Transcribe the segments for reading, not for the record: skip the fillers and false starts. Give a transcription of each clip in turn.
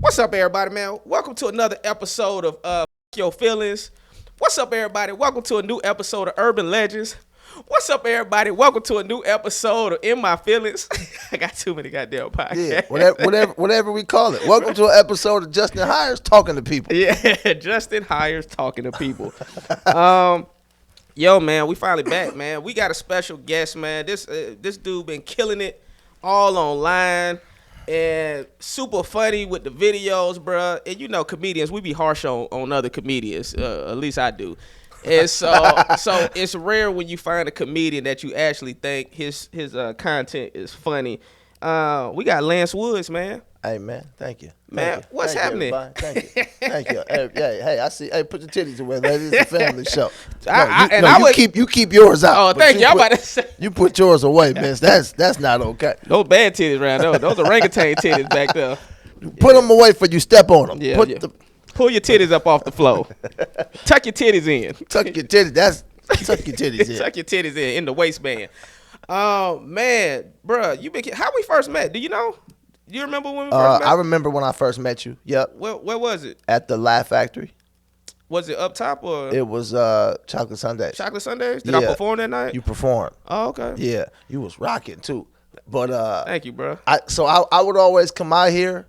What's up, everybody, man? Welcome to another episode of Your Feelings. What's up, everybody? Welcome to a new episode of Urban Legends. What's up, everybody? Welcome to a new episode of In My Feelings. I got too many goddamn podcasts. Yeah, whatever we call it. Welcome to an episode of Justin Hires Talking to People. Yeah, Justin Hires Talking to People. Yo, man, we finally back, man. We got a special guest, man. This dude been killing it all online. And super funny with the videos, bruh. And you know, comedians, we be harsh on other comedians. At least I do. And so it's rare when you find a comedian that you actually think his content is funny. We got Lance Woods, man. Hey, man, thank you. Man, what's happening? Thank you. Thank you. Hey, I see. Hey, put your titties away. That is a family show. You keep yours out. Oh, thank you. I'm about to say. You put yours away, man. That's not okay. Those bad titties around there. Those orangutan titties back there. Put them away before you step on them. Yeah, pull your titties up off the floor. Tuck your titties in. Tuck your titties. Tuck your titties in. Tuck your titties in the waistband. Man, bruh, how we first met? Do you know? Do you remember when we first met? I remember when I first met you. Yep. Where was it? At the Laugh Factory. Was it up top or? It was Chocolate Sundays. Chocolate Sundays? Did I perform that night? You performed. Oh, okay. Yeah, you was rocking too. But thank you, bro. I would always come out here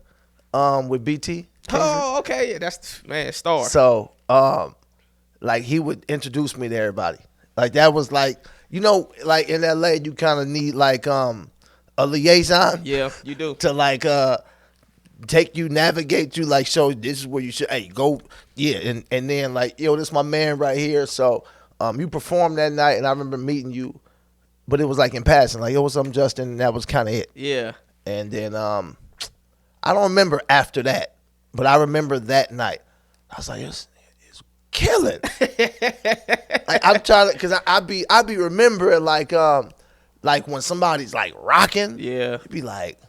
with BT. Oh, okay. Yeah, that's star. So like he would introduce me to everybody. Like that was like, you know, like in LA you kind of need like a liaison. Yeah, you do. To like navigate you, like show this is where you should go. Yeah, and then like, yo, this is my man right here. So you performed that night and I remember meeting you, but it was like in passing, like, yo, what's up, Justin? And that was kind of it. Yeah. And then I don't remember after that, but I remember that night. I was like, it's killing. Like I'm trying to, because I be remembering like when somebody's like rocking, yeah, you'd be like,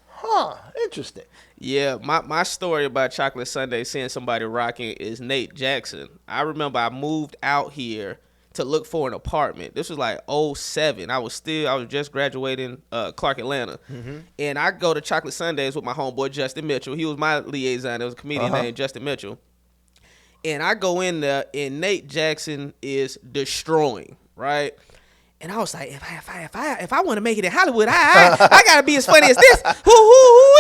interesting. Yeah, my story about Chocolate Sunday, seeing somebody rocking, is Nate Jackson. I remember I moved out here to look for an apartment. This was like 2007. I was just graduating Clark, Atlanta. Mm-hmm. And I go to Chocolate Sundays with my homeboy Justin Mitchell. He was my liaison. There was a comedian named Justin Mitchell. And I go in there and Nate Jackson is destroying, right? And I was like, if I want to make it in Hollywood, I gotta be as funny as this. Who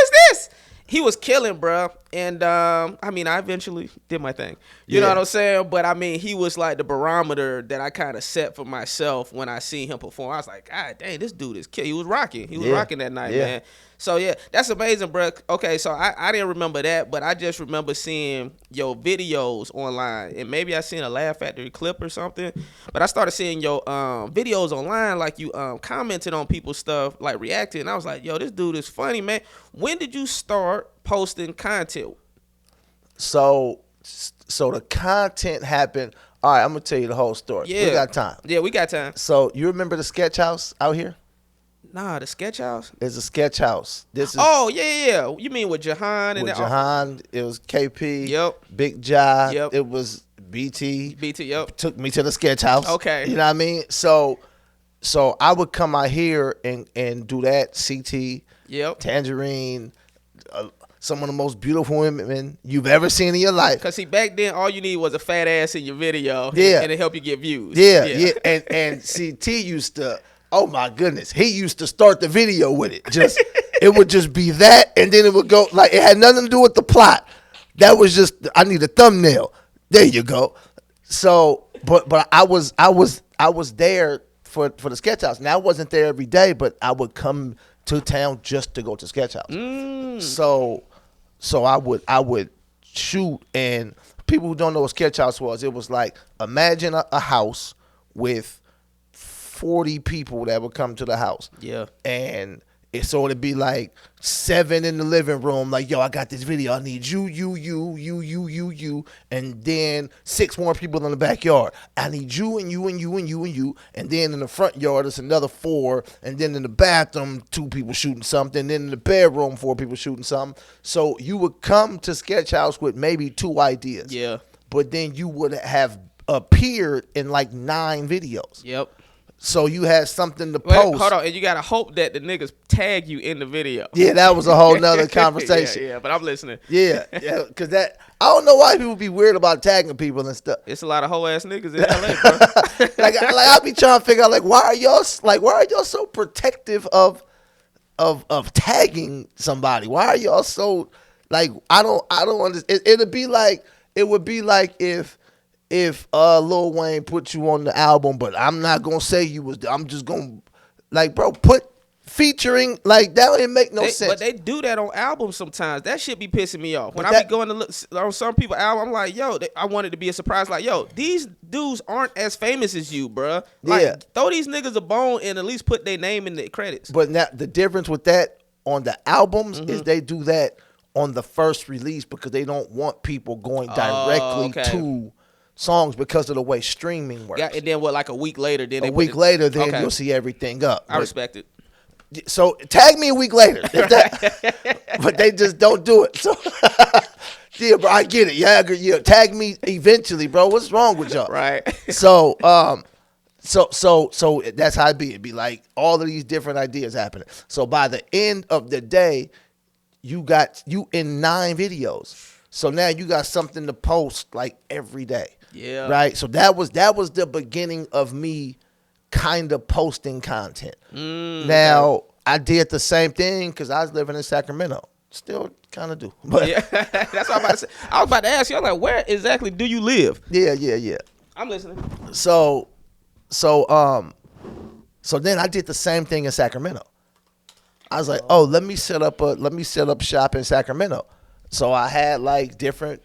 is this? He was killing, bro. And I eventually did my thing. You know what I'm saying? But I mean, he was like the barometer that I kind of set for myself when I seen him perform. I was like, God dang, this dude is killing. He was rocking. He was rocking that night, man. So yeah, that's amazing, bro. Okay, so I didn't remember that, but I just remember seeing your videos online, and maybe I seen a Laugh Factory clip or something. But I started seeing your videos online, like you commented on people's stuff, like reacting. And I was like, yo, this dude is funny, man. When did you start posting content? So the content happened. All right, I'm gonna tell you the whole story. Yeah, we got time. Yeah, we got time. So you remember the sketch house out here? Nah, the sketch house. There's a sketch house. This is. Oh yeah. You mean with Jahan and Jahan? It was KP. Yep. Big Ja. Yep. It was BT. Yep. Took me to the sketch house. Okay. You know what I mean? So I would come out here and do that. CT. Yep. Tangerine. Some of the most beautiful women you've ever seen in your life. Because see, back then, all you need was a fat ass in your video. Yeah. And it help you get views. Yeah. And CT used to, oh my goodness, he used to start the video with it. Just it would just be that, and then it would go, like, it had nothing to do with the plot. That was just, I need a thumbnail. There you go. So, but I was there for the sketch house. Now I wasn't there every day, but I would come to town just to go to sketch house. So I would shoot, and people who don't know what sketch house was, it was like, imagine a house with 40 people that would come to the house. Yeah. And so it'd be like 7 in the living room, like, yo, I got this video. I need you, and then 6 more people in the backyard. I need you and you and you and you and you. And then in the front yard, it's another 4. And then in the bathroom, 2 people shooting something. Then in the bedroom, 4 people shooting something. So you would come to sketch house with maybe 2 ideas. Yeah. But then you would have appeared in like 9 videos. Yep. So you had something to Wait, post. hold on, and you gotta hope that the niggas tag you in the video. Yeah, that was a whole nother conversation. Yeah, but I'm listening. Yeah, because that I don't know why people be weird about tagging people and stuff. It's a lot of hoe ass niggas in LA, bro. like I be trying to figure out why are y'all so protective of tagging somebody? Why are y'all so I don't understand. It would be like if Lil Wayne put you on the album, but I'm not gonna say you was. I'm just gonna bro, put featuring that didn't make no sense. But they do that on albums sometimes. That shit be pissing me off. When I be going to look on some people's album, I'm like, yo, I want it to be a surprise. Like, yo, these dudes aren't as famous as you, bruh. Throw these niggas a bone and at least put their name in the credits. But now the difference with that on the albums is they do that on the first release because they don't want people going directly to songs because of the way streaming works. Yeah, and then like a week later, then you'll see everything up. I respect it. So tag me a week later, but they just don't do it. So yeah, bro, I get it. Yeah, tag me eventually, bro. What's wrong with y'all? Right. So that's how it be. It'd be like all of these different ideas happening. So by the end of the day, you in 9 videos. So now you got something to post every day. Yeah. Right. So that was the beginning of me kind of posting content. Now I did the same thing because I was living in Sacramento. Still kind of do. But yeah, that's what I'm about to say. I was about to ask you. I'm like, where exactly do you live? Yeah. I'm listening. So then I did the same thing in Sacramento. I was like, let me set up shop in Sacramento. So I had different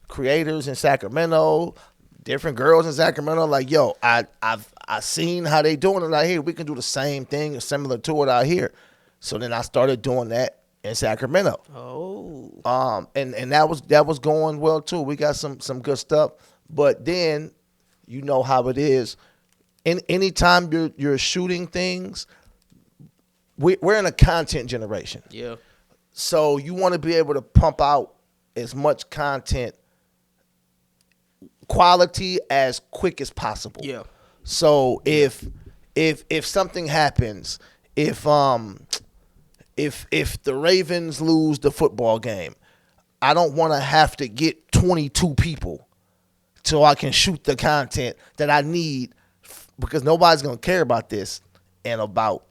creators in Sacramento, different girls in Sacramento. I seen how they doing it out here. We can do the same thing or similar to it out here. So then I started doing that in Sacramento. Oh. And that was going well too. We got some good stuff. But then you know how it is. Anytime you're shooting things, we're in a content generation. Yeah. So you want to be able to pump out as much content quality as quick as possible. Yeah. So if something happens, if the Ravens lose the football game, I don't want to have to get 22 people so I can shoot the content that I need because nobody's going to care about this in about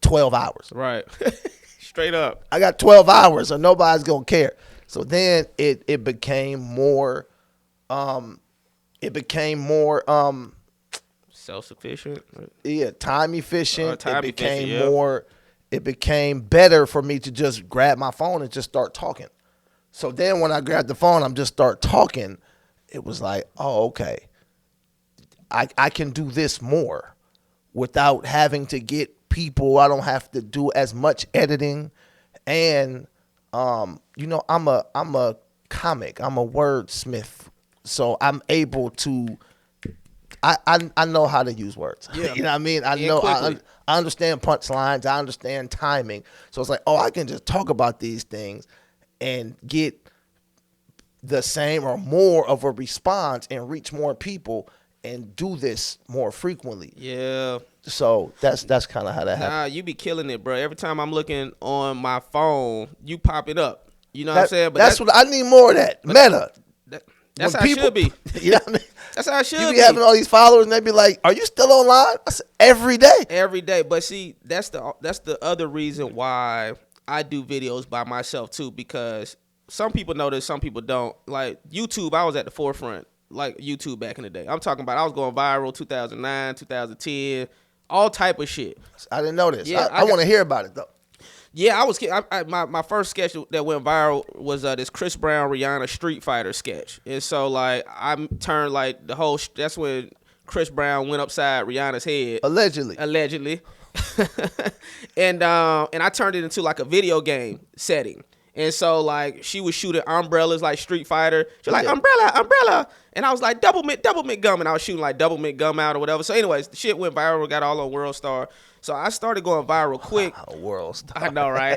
12 hours. Right. Straight up. I got 12 hours, so nobody's going to care. So then it became more self-sufficient. Yeah, time efficient. It became better for me to just grab my phone and just start talking. So then when I grabbed the phone, I'm just start talking. It was like, oh, okay. I can do this more without having to get people. I don't have to do as much editing. And I'm a comic. I'm a wordsmith. So I'm able to I know how to use words. Yeah. You know what I mean? I understand punchlines. I understand timing. So it's like, I can just talk about these things and get the same or more of a response and reach more people and do this more frequently. Yeah. So that's kind of how that happens. Nah, you be killing it, bro. Every time I'm looking on my phone, you pop it up. You know what I'm saying? But that's what I need more of that. Meta. That's how it should be. You know what I mean? That's how it should be. You be having all these followers and they be like, are you still online? I said, every day. Every day. But see, that's the other reason why I do videos by myself too, because some people know this, some people don't. Like YouTube, I was at the forefront. Like YouTube back in the day. I'm talking about I was going viral 2009, 2010, all type of shit. I didn't know this. Yeah, I want to hear about it though. Yeah, my first sketch that went viral was this Chris Brown Rihanna Street Fighter sketch, and so I turned the whole. That's when Chris Brown went upside Rihanna's head. Allegedly. And I turned it into a video game setting. And so she was shooting umbrellas like Street Fighter. She's like, umbrella. And I was like, double mint gum. And I was shooting double mint gum out or whatever. So anyways, the shit went viral, got all on World Star. So I started going viral quick. World Star. I know, right?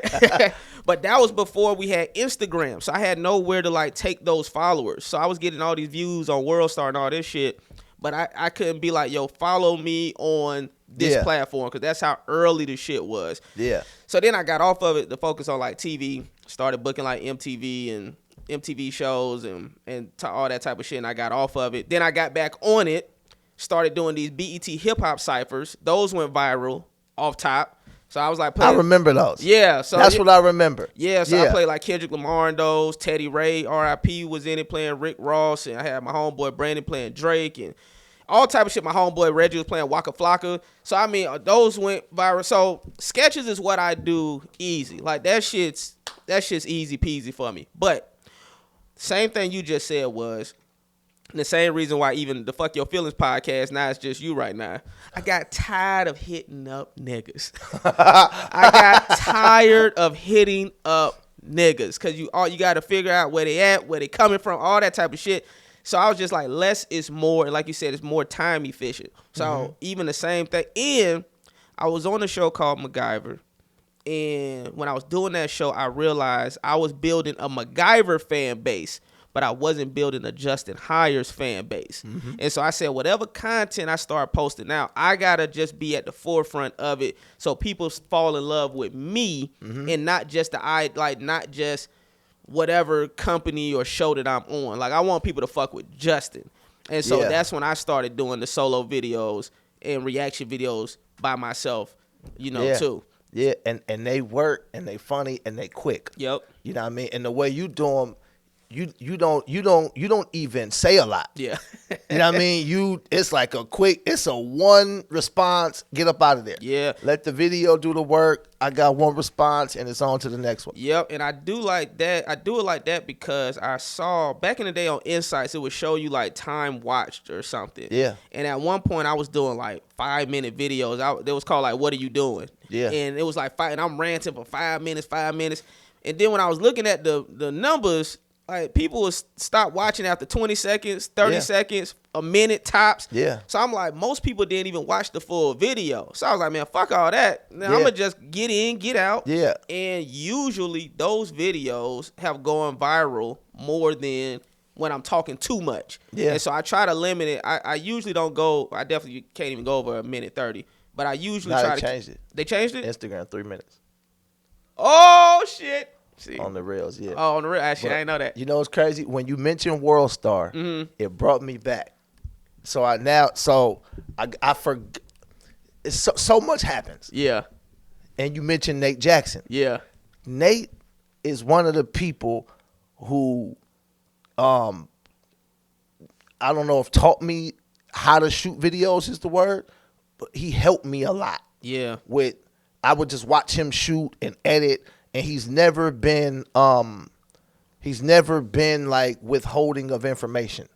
But that was before we had Instagram. So I had nowhere to take those followers. So I was getting all these views on World Star and all this shit. but I couldn't be like, yo, follow me on this platform, because that's how early the shit was. Yeah. So then I got off of it to focus on like TV, started booking like MTV and MTV shows and all that type of shit, and I got off of it. Then I got back on it, started doing these BET hip hop ciphers. Those went viral off top. So I was like, I remember those. Yeah, so that's what I remember. Yeah, so I played like Kendrick Lamar and those. Teddy Ray, R.I.P. was in it playing Rick Ross, and I had my homeboy Brandon playing Drake and all type of shit. My homeboy Reggie was playing Waka Flocka. So I mean, those went viral. So sketches is what I do easy. Like that shit's easy peasy for me. But same thing you just said was the same reason why even the Fuck Your Feelings podcast, now it's just you right now. I got tired of hitting up niggas. I got tired of hitting up niggas, because you got to figure out where they at, where they coming from, all that type of shit. So I was just like, less is more. And like you said, it's more time efficient. So even the same thing. And I was on a show called MacGyver. And when I was doing that show, I realized I was building a MacGyver fan base, but I wasn't building a Justin Hires fan base. And so I said, whatever content I start posting now, I got to just be at the forefront of it so people fall in love with me and not just not just whatever company or show that I'm on. Like, I want people to fuck with Justin. And so that's when I started doing the solo videos and reaction videos by myself, too. Yeah, and they work, and they funny, and they quick. Yep. You know what I mean? And the way you do them, you don't even say a lot. Yeah. You know what I mean? It's like it's a one response, get up out of there. Yeah. Let the video do the work. I got one response and it's on to the next one. Yep, and I do like that. I do it like that because I saw back in the day on Insights, it would show you like time watched or something. Yeah. And at one point I was doing like 5-minute videos. It was called like, what are you doing? Yeah. And it was like and I'm ranting for 5 minutes. And then when I was looking at the numbers, like, people would stop watching after 20 seconds, 30 seconds, a minute tops. Yeah. So I'm like, most people didn't even watch the full video. So I was like, man, fuck all that. Now I'm going to just get in, get out. Yeah. And usually those videos have gone viral more than when I'm talking too much. Yeah. And so I try to limit it. I usually don't go, I definitely can't even go over a minute 30. But I usually try to. They changed it. They changed it? Instagram, 3 minutes. Oh, shit. See. On the rails, yeah. Oh, on the rails. Actually, I didn't know that. You know what's crazy? When you mentioned World Star, it brought me back. So I forgot. So much happens. Yeah. And you mentioned Nate Jackson. Yeah. Nate is one of the people who, I don't know if taught me how to shoot videos is the word, but he helped me a lot. Yeah. I would just watch him shoot and edit. And he's never been like withholding of information.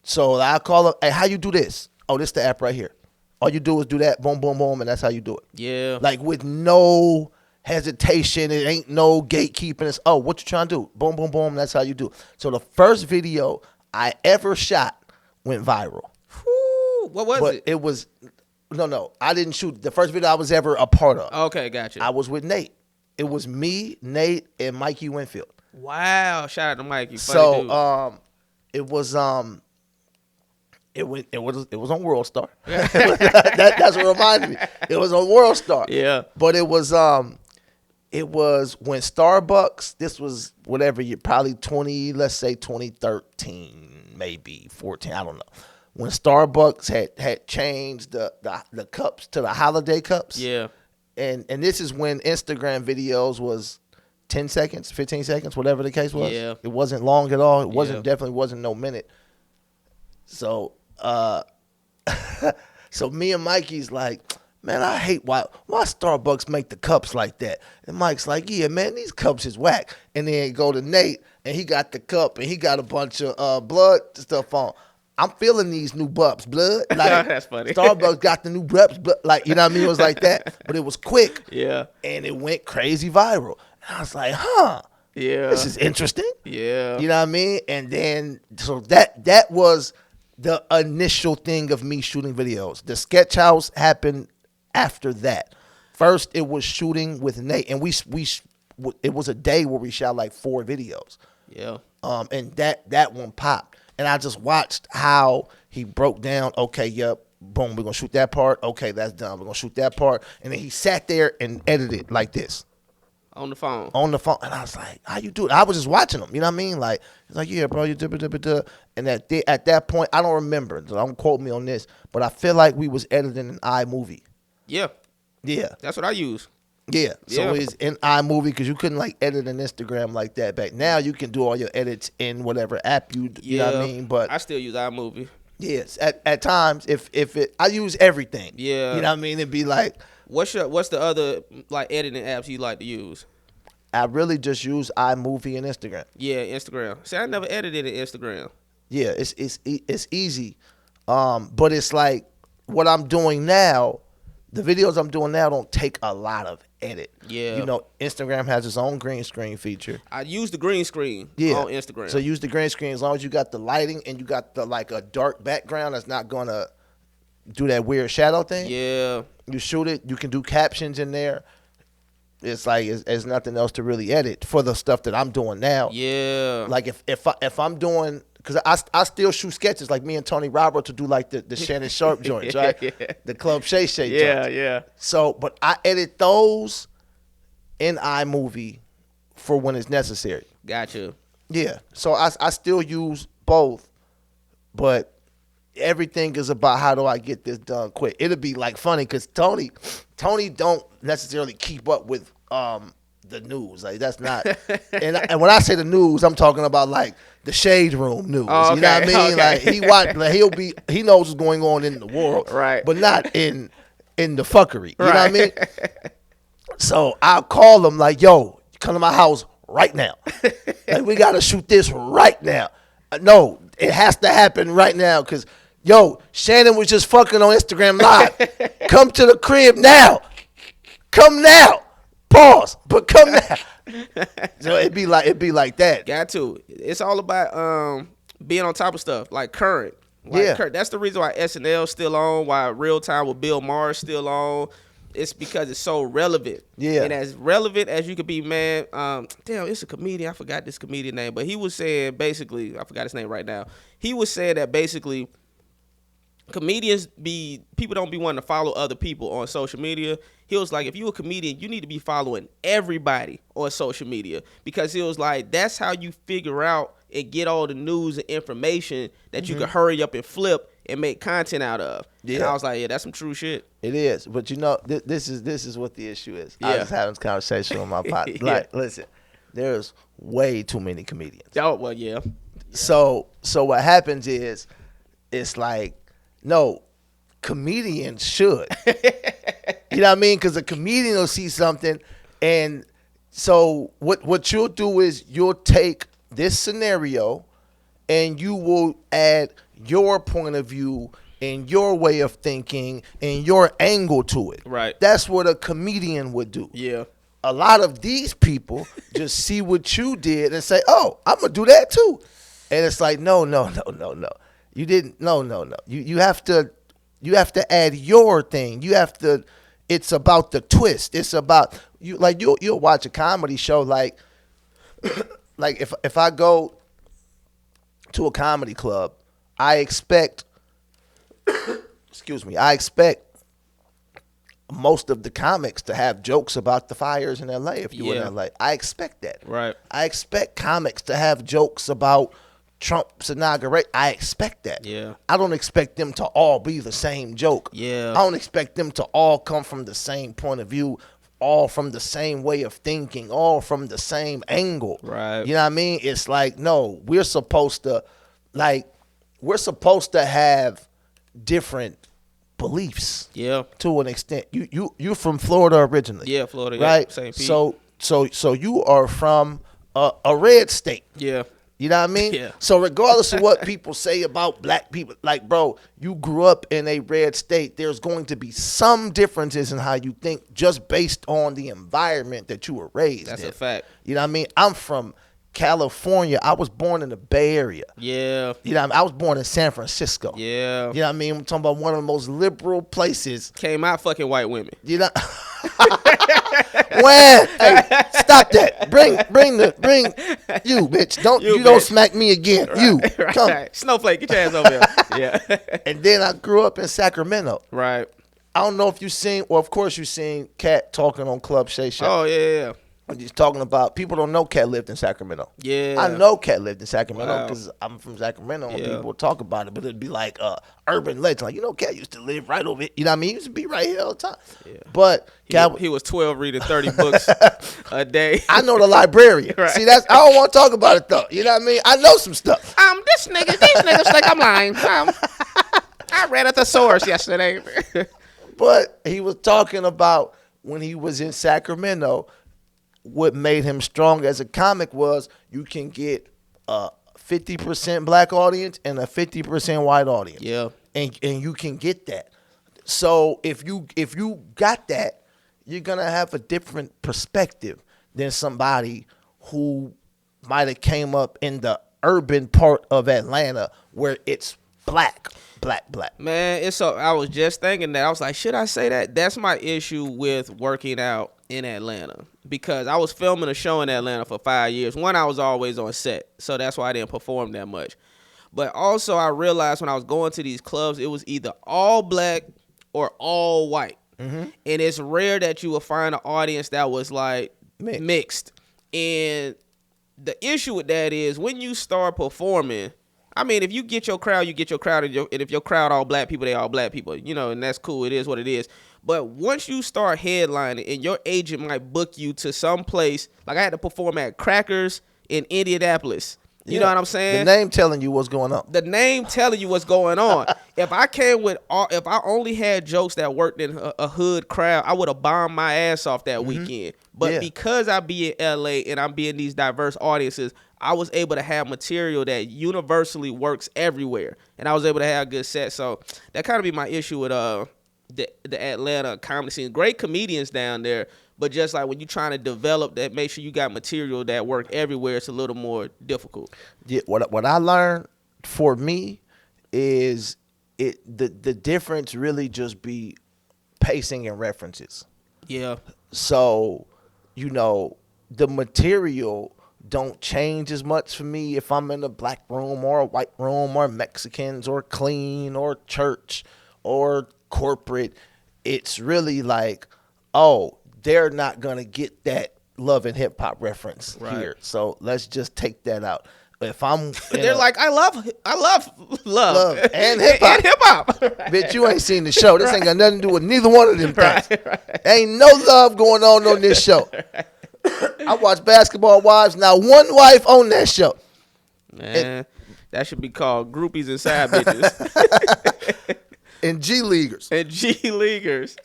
So I call him, hey, how you do this? Oh, this the app right here. All you do is do that, boom, boom, boom, and that's how you do it. Yeah. Like with no hesitation, it ain't no gatekeeping. It's, oh, what you trying to do? Boom, boom, boom, that's how you do it. So the first video I ever shot went viral. Whew, what was it? It was, no, I didn't shoot. The first video I was ever a part of. Okay, gotcha. I was with Nate. It was me, Nate, and Mikey Winfield. Wow! Shout out to Mikey. So dude. It was on World Star. That's what reminded me. It was on World Star. Yeah. But it was when Starbucks. This was whatever year, probably 2013, maybe 14. I don't know. When Starbucks had changed the cups to the holiday cups. Yeah. And this is when Instagram videos was 10 seconds, 15 seconds, whatever the case was. Yeah. It wasn't long at all. It definitely wasn't no minute. So so me and Mikey's like, man, I hate why Starbucks make the cups like that. And Mike's like, yeah, man, these cups is whack. And then go to Nate, and he got the cup, and he got a bunch of blood stuff on. I'm feeling these new Bubs blood. Like, that's funny. Starbucks got the new Bubs blood. Like, you know what I mean? It was like that, but it was quick. Yeah. And it went crazy viral. And I was like, huh. Yeah. This is interesting. Yeah. You know what I mean? And then, so that was the initial thing of me shooting videos. The Sketch House happened after that. First, it was shooting with Nate, and it was a day where we shot like 4 videos. Yeah. And that one popped. And I just watched how He broke down, okay, yep, boom, we're going to shoot that part. Okay, that's done. We're going to shoot that part. And then he sat there and edited like this. On the phone. And I was like, how you do it? I was just watching him. You know what I mean? Like, he's like, yeah, bro, you da. And at that point, I don't remember. So don't quote me on this. But I feel like we was editing an iMovie. Yeah. Yeah. That's what I use. Yeah. So it's in iMovie because you couldn't like edit an Instagram like that back. Now you can do all your edits in whatever app you know what I mean? But I still use iMovie. Yes. At times if I use everything. Yeah. You know what I mean? It'd be like, what's the other like editing apps you like to use? I really just use iMovie and Instagram. Yeah, Instagram. See, I never edited in Instagram. Yeah, it's easy. But it's like what I'm doing now, the videos I'm doing now don't take a lot of edit. Yeah. You know, Instagram has its own green screen feature. I use the green screen on Instagram. So use the green screen as long as you got the lighting and you got the like a dark background that's not gonna do that weird shadow thing. Yeah. You shoot it, you can do captions in there. It's like it's nothing else to really edit for the stuff that I'm doing now. Yeah. Like if I'm doing, because I still shoot sketches like me and Tony Roberts to do like the Shannon Sharp joints, right? Yeah. The Club Shay Shay joints. Yeah. So, but I edit those in iMovie for when it's necessary. Gotcha. Yeah. So I still use both, but everything is about how do I get this done quick. It'll be like funny because Tony don't necessarily keep up with the news. Like that's not. and when I say the news, I'm talking about like the Shade Room news. Oh, okay. You know what I mean? Okay. Like he knows what's going on in the world, right? But not in the fuckery. You know what I Right. mean? So I'll call him like, yo, come to my house right now. Like we gotta shoot this right now. No, it has to happen right now because, yo, Shannon was just fucking on Instagram Live. Come to the crib now. Come now. Pause. But come now. So it'd be like that. Got to. It's all about being on top of stuff like current. Like current. That's the reason why SNL's still on. Why Real Time with Bill Maher's still on. It's because it's so relevant. Yeah. And as relevant as you could be, man. Damn, it's a comedian. I forgot this comedian name, but he was saying basically, I forgot his name right now. He was saying that basically people don't be wanting to follow other people on social media. He was like, if you a comedian, you need to be following everybody on social media because he was like, that's how you figure out and get all the news and information that you can hurry up and flip and make content out of. Yeah. And I was like, yeah, that's some true shit. It is, but you know, this is what the issue is. Yeah. I was having this conversation with my partner. Like, listen, there's way too many comedians. Oh well, yeah. So what happens is, it's like, no, comedians should. You know what I mean? Because a comedian will see something, and so what you'll do is you'll take this scenario, and you will add your point of view and your way of thinking and your angle to it. Right. That's what a comedian would do. Yeah. A lot of these people just see what you did and say, oh, I'm going to do that too. And it's like, no. You didn't. No. You have to add your thing. You have to. It's about the twist. It's about you. Like you'll watch a comedy show. Like if I go to a comedy club, I expect. Excuse me. I expect most of the comics to have jokes about the fires in LA. If you're in LA, I expect that. Right. I expect comics to have jokes about Trump's inauguration. I expect that. Yeah. I don't expect them to all be the same joke. Yeah. I don't expect them to all come from the same point of view, all from the same way of thinking, all from the same angle. Right. You know what I mean? It's like, no, we're supposed to have different beliefs. Yeah. To an extent. You're from Florida originally. Yeah, Florida. Right? Yeah, St. Pete. So you are from a red state. Yeah. You know what I mean? Yeah. So regardless of what people say about black people, like, bro, you grew up in a red state. There's going to be some differences in how you think just based on the environment that you were raised in. That's a fact. You know what I mean? I'm from California. I was born in the Bay Area. Yeah. You know what I mean? I was born in San Francisco. Yeah. You know what I mean? I'm talking about one of the most liberal places. Came out fucking white women. You know? When? Hey, stop that. Bring you, bitch. Don't smack me again. Right, you come. Right. Snowflake, get your ass over here. Yeah. And then I grew up in Sacramento. Right. I don't know if you seen, well, of course you seen Katt talking on Club Shay Show. Oh yeah. He's talking about, people don't know Katt lived in Sacramento. Yeah. I know Katt lived in Sacramento Wow. because I'm from Sacramento and Yeah. people talk about it, but it'd be like urban legend. Like, Katt used to live right over here. You know what I mean? He used to be right here all the time. Yeah. But He was 12 reading 30 books a day. I know the librarian. Right. See, I don't want to talk about it though. You know what I mean? I know some stuff. These niggas think I'm lying. I read a thesaurus yesterday. But he was talking about when he was in Sacramento, what made him strong as a comic was you can get a 50% black audience and a 50% white audience. Yeah. And you can get that. So if you got that, you're gonna have a different perspective than somebody who might have came up in the urban part of Atlanta where it's black. Man, I was just thinking that. I was like, should I say that? That's my issue with working out in Atlanta, because I was filming a show in Atlanta for 5 years. One, I was always on set, so that's why I didn't perform that much. But also, I realized when I was going to these clubs, it was either all black or all white. Mm-hmm. And it's rare that you will find an audience that was like mixed. And the issue with that is when you start performing, I mean, if you get your crowd, you get your crowd, and if your crowd all black people, they all black people, and that's cool. It is what it is. But once you start headlining and your agent might book you to some place, like I had to perform at Crackers in Indianapolis. You know what I'm saying? The name telling you what's going on. The name telling you what's going on. If I only had jokes that worked in a hood crowd, I would have bombed my ass off that weekend. But because I be in LA and I'm being these diverse audiences, I was able to have material that universally works everywhere, and I was able to have a good set. So that kind of be my issue with the Atlanta comedy scene. Great comedians down there, but just like when you're trying to develop that, make sure you got material that work everywhere. It's a little more difficult. Yeah, what I learned for me is the difference really just be pacing and references. Yeah. So, the material don't change as much for me if I'm in a black room or a white room or Mexicans or clean or church or corporate. It's really like, they're not going to get that love and hip hop reference here. So let's just take that out. If I'm they're like, I love and hip hop. Bitch, you ain't seen the show. This ain't got nothing to do with neither one of them things. Right. Ain't no love going on this show. I watch Basketball Wives. Now one wife on that show. Man, that should be called Groupies and Side Bitches. And G Leaguers.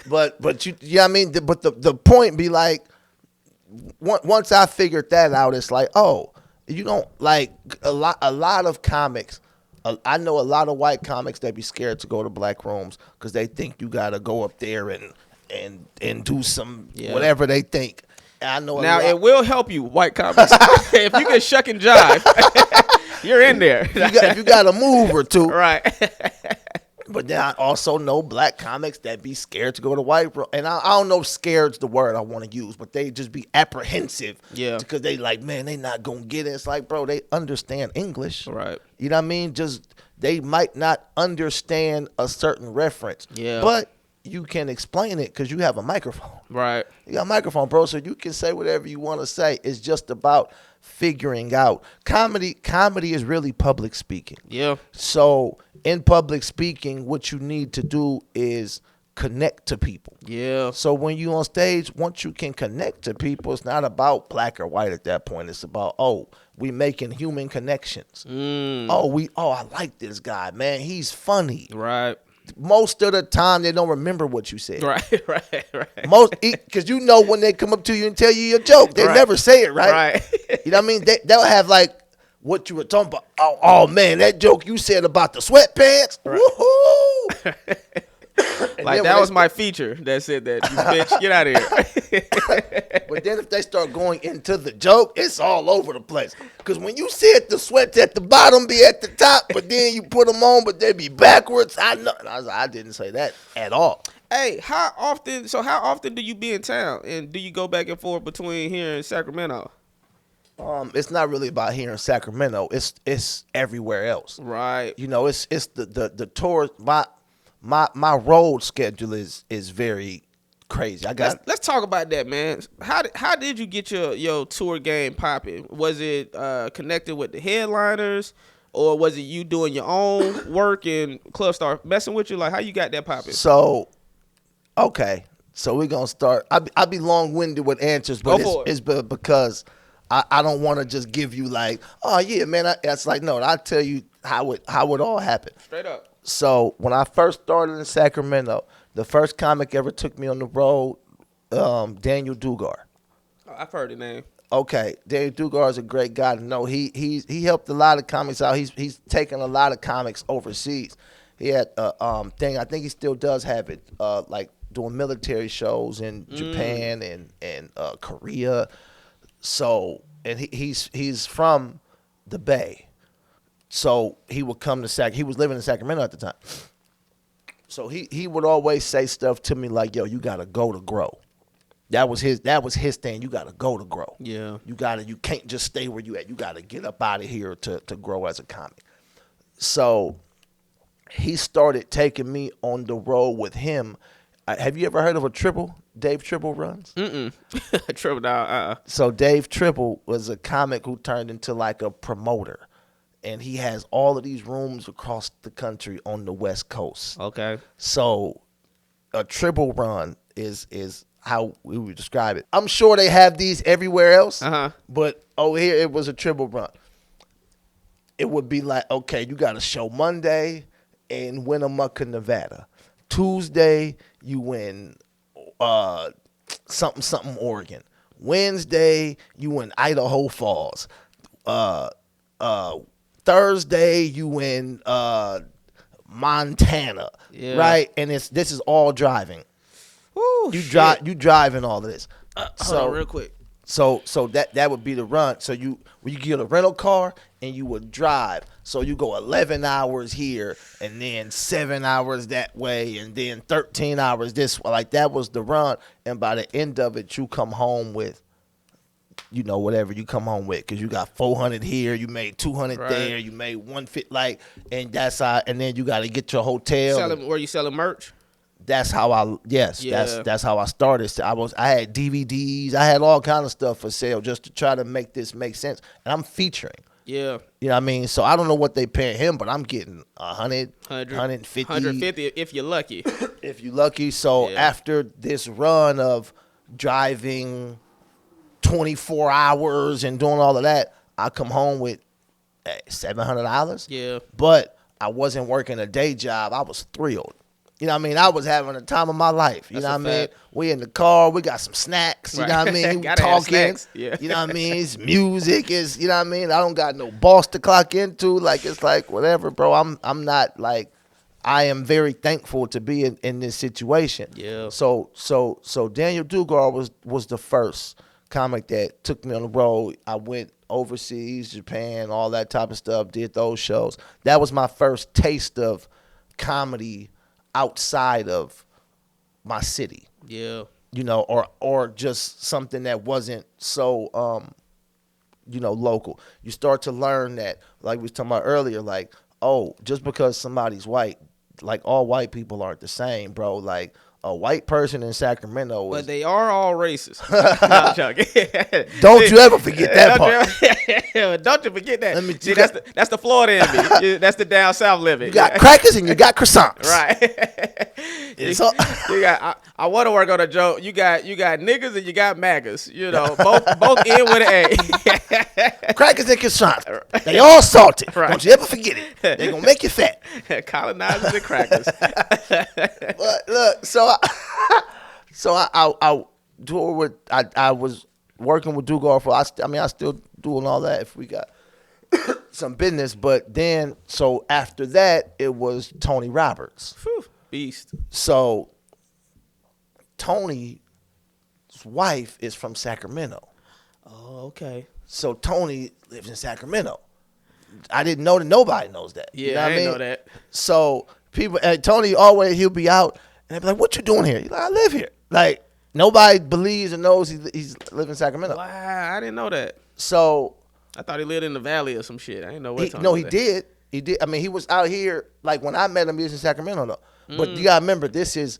But you know what I mean? But the point be like, once I figured that out, it's like, you don't like a lot of comics. I know a lot of white comics that be scared to go to black rooms because they think you gotta go up there and do some whatever they think. I know. Now it will help you, white comics, if you can shuck and jive. You're in there. If you got a move or two, right? But then I also know black comics that be scared to go to white room. And I don't know if scared's the word I want to use, but they just be apprehensive. Yeah. Because they like, man, they not going to get it. It's like, bro, they understand English. Right. You know what I mean? Just they might not understand a certain reference. Yeah. But you can explain it because you have a microphone. Right. You got a microphone, bro, so you can say whatever you want to say. It's just about figuring out. Comedy is really public speaking. Yeah. So in public speaking, what you need to do is connect to people. Yeah. So when you on stage, once you can connect to people, it's not about black or white at that point. It's about, we making human connections. I like this guy, man. He's funny. Right. Most of the time, they don't remember what you said. Right. Because when they come up to you and tell you your joke, they never say it, right? You know what I mean? They'll have like what you were talking about. Oh man, that joke you said about the sweatpants. Right. Woohoo! Like that was my feature that said that, you bitch, get out of here. But then if they start going into the joke, it's all over the place. Because when you said the sweats at the bottom be at the top, but then you put them on, but they be backwards. I know. And I was like, I didn't say that at all. Hey, how often? So how often do you be in town, and do you go back and forth between here and Sacramento? It's not really about here in Sacramento. It's everywhere else. Right. You know, it's the tour. My road schedule is very crazy. I got. Let's talk about that, man. How did you get your tour game popping? Was it connected with the headliners, or was it you doing your own work and club start messing with you? Like, how you got that popping? So, okay. So we're gonna start. I be long winded with answers, but it's because I don't want to just give you like, oh yeah, man. It's like no. I tell you how it all happened. Straight up. So when I first started in Sacramento, the first comic ever took me on the road, Daniel Dugar. Oh, I've heard the name. Okay, Daniel Dugar is a great guy to know. He helped a lot of comics out. He's taken a lot of comics overseas. He had thing. I think he still does have it. Like doing military shows in Japan and Korea. So and he's from the Bay. So he would come to he was living in Sacramento at the time. So he would always say stuff to me like, yo, you gotta go to grow. That was his thing. You gotta go to grow. Yeah. You can't just stay where you at. You gotta get up out of here to grow as a comic. So he started taking me on the road with him. Have you ever heard of a Triple? Dave Triple runs? Triple down. So Dave Triple was a comic who turned into like a promoter. And he has all of these rooms across the country on the West Coast. Okay. So a triple run is how we would describe it. I'm sure they have these everywhere else, but over here it was a triple run. It would be like, okay, you got a show Monday in Winnemucca, Nevada. Tuesday, you in something, Oregon. Wednesday, you in Idaho Falls. Thursday, you in Montana, right? And this is all driving. Woo, you driving all of this. Hold on real quick. So that would be the run. So you get a rental car and you would drive. So you go 11 hours here and then 7 hours that way and then 13 hours this way. Like that was the run. And by the end of it, you come home with, you know, whatever you come home with, because you got 400 here, you made 200 there, you made 150, like, and that's how, and then you got to get your hotel. Were you selling merch? That's how that's how I started. I had DVDs, I had all kind of stuff for sale just to try to make this make sense, and I'm featuring. Yeah. You know what I mean? So I don't know what they paying him, but I'm getting 100, 150 if you're lucky. If you're lucky. So after this run of driving 24 hours and doing all of that, I come home with $700. Yeah. But I wasn't working a day job. I was thrilled. You know what I mean? I was having the time of my life. You know what I mean? We in the car. We got some snacks. You know what I mean? We talking. Yeah. You know what I mean? It's music. It's, you know what I mean? I don't got no boss to clock into. Like, it's like, whatever, bro. I'm not, like, I am very thankful to be in this situation. Yeah. So Daniel Dugar was the first comic that took me on the road. I went overseas, Japan, all that type of stuff, did those shows. That was my first taste of comedy outside of my city. Yeah. You know, or just something that wasn't so you know, local. You start to learn that, like we was talking about earlier, like, oh, just because somebody's white, like all white people aren't the same, bro. Like a white person in Sacramento but they are all racist. No, I'm joking. Don't you ever forget that part. Don't you forget that. Let me see, that's the Florida in me. That's the down south living. You got crackers and you got croissants. Right. You got. I want to work on a joke. You got niggas and you got MAGAs. You know, both in with an A. Crackers and croissants. They all salted. Right. Don't you ever forget it. They're gonna make you fat. Colonizers and crackers. But look, I do it with I was working with Dugar for. I still doing all that if we got some business. But then, so after that, it was Tony Roberts. Whew, beast. So Tony's wife is from Sacramento. Oh, okay. So Tony lives in Sacramento. I didn't know that nobody knows that. Yeah, you know I what didn't mean? know that. So people, Tony always, he'll be out And they be like, what you doing here? He's like, I live here. Like, nobody believes or knows he's living in Sacramento. Wow, I didn't know that. So I thought he lived in the valley or some shit. I didn't know what. he did. He did. I mean, he was out here. Like, when I met him, he was in Sacramento, though. But you got to remember, this is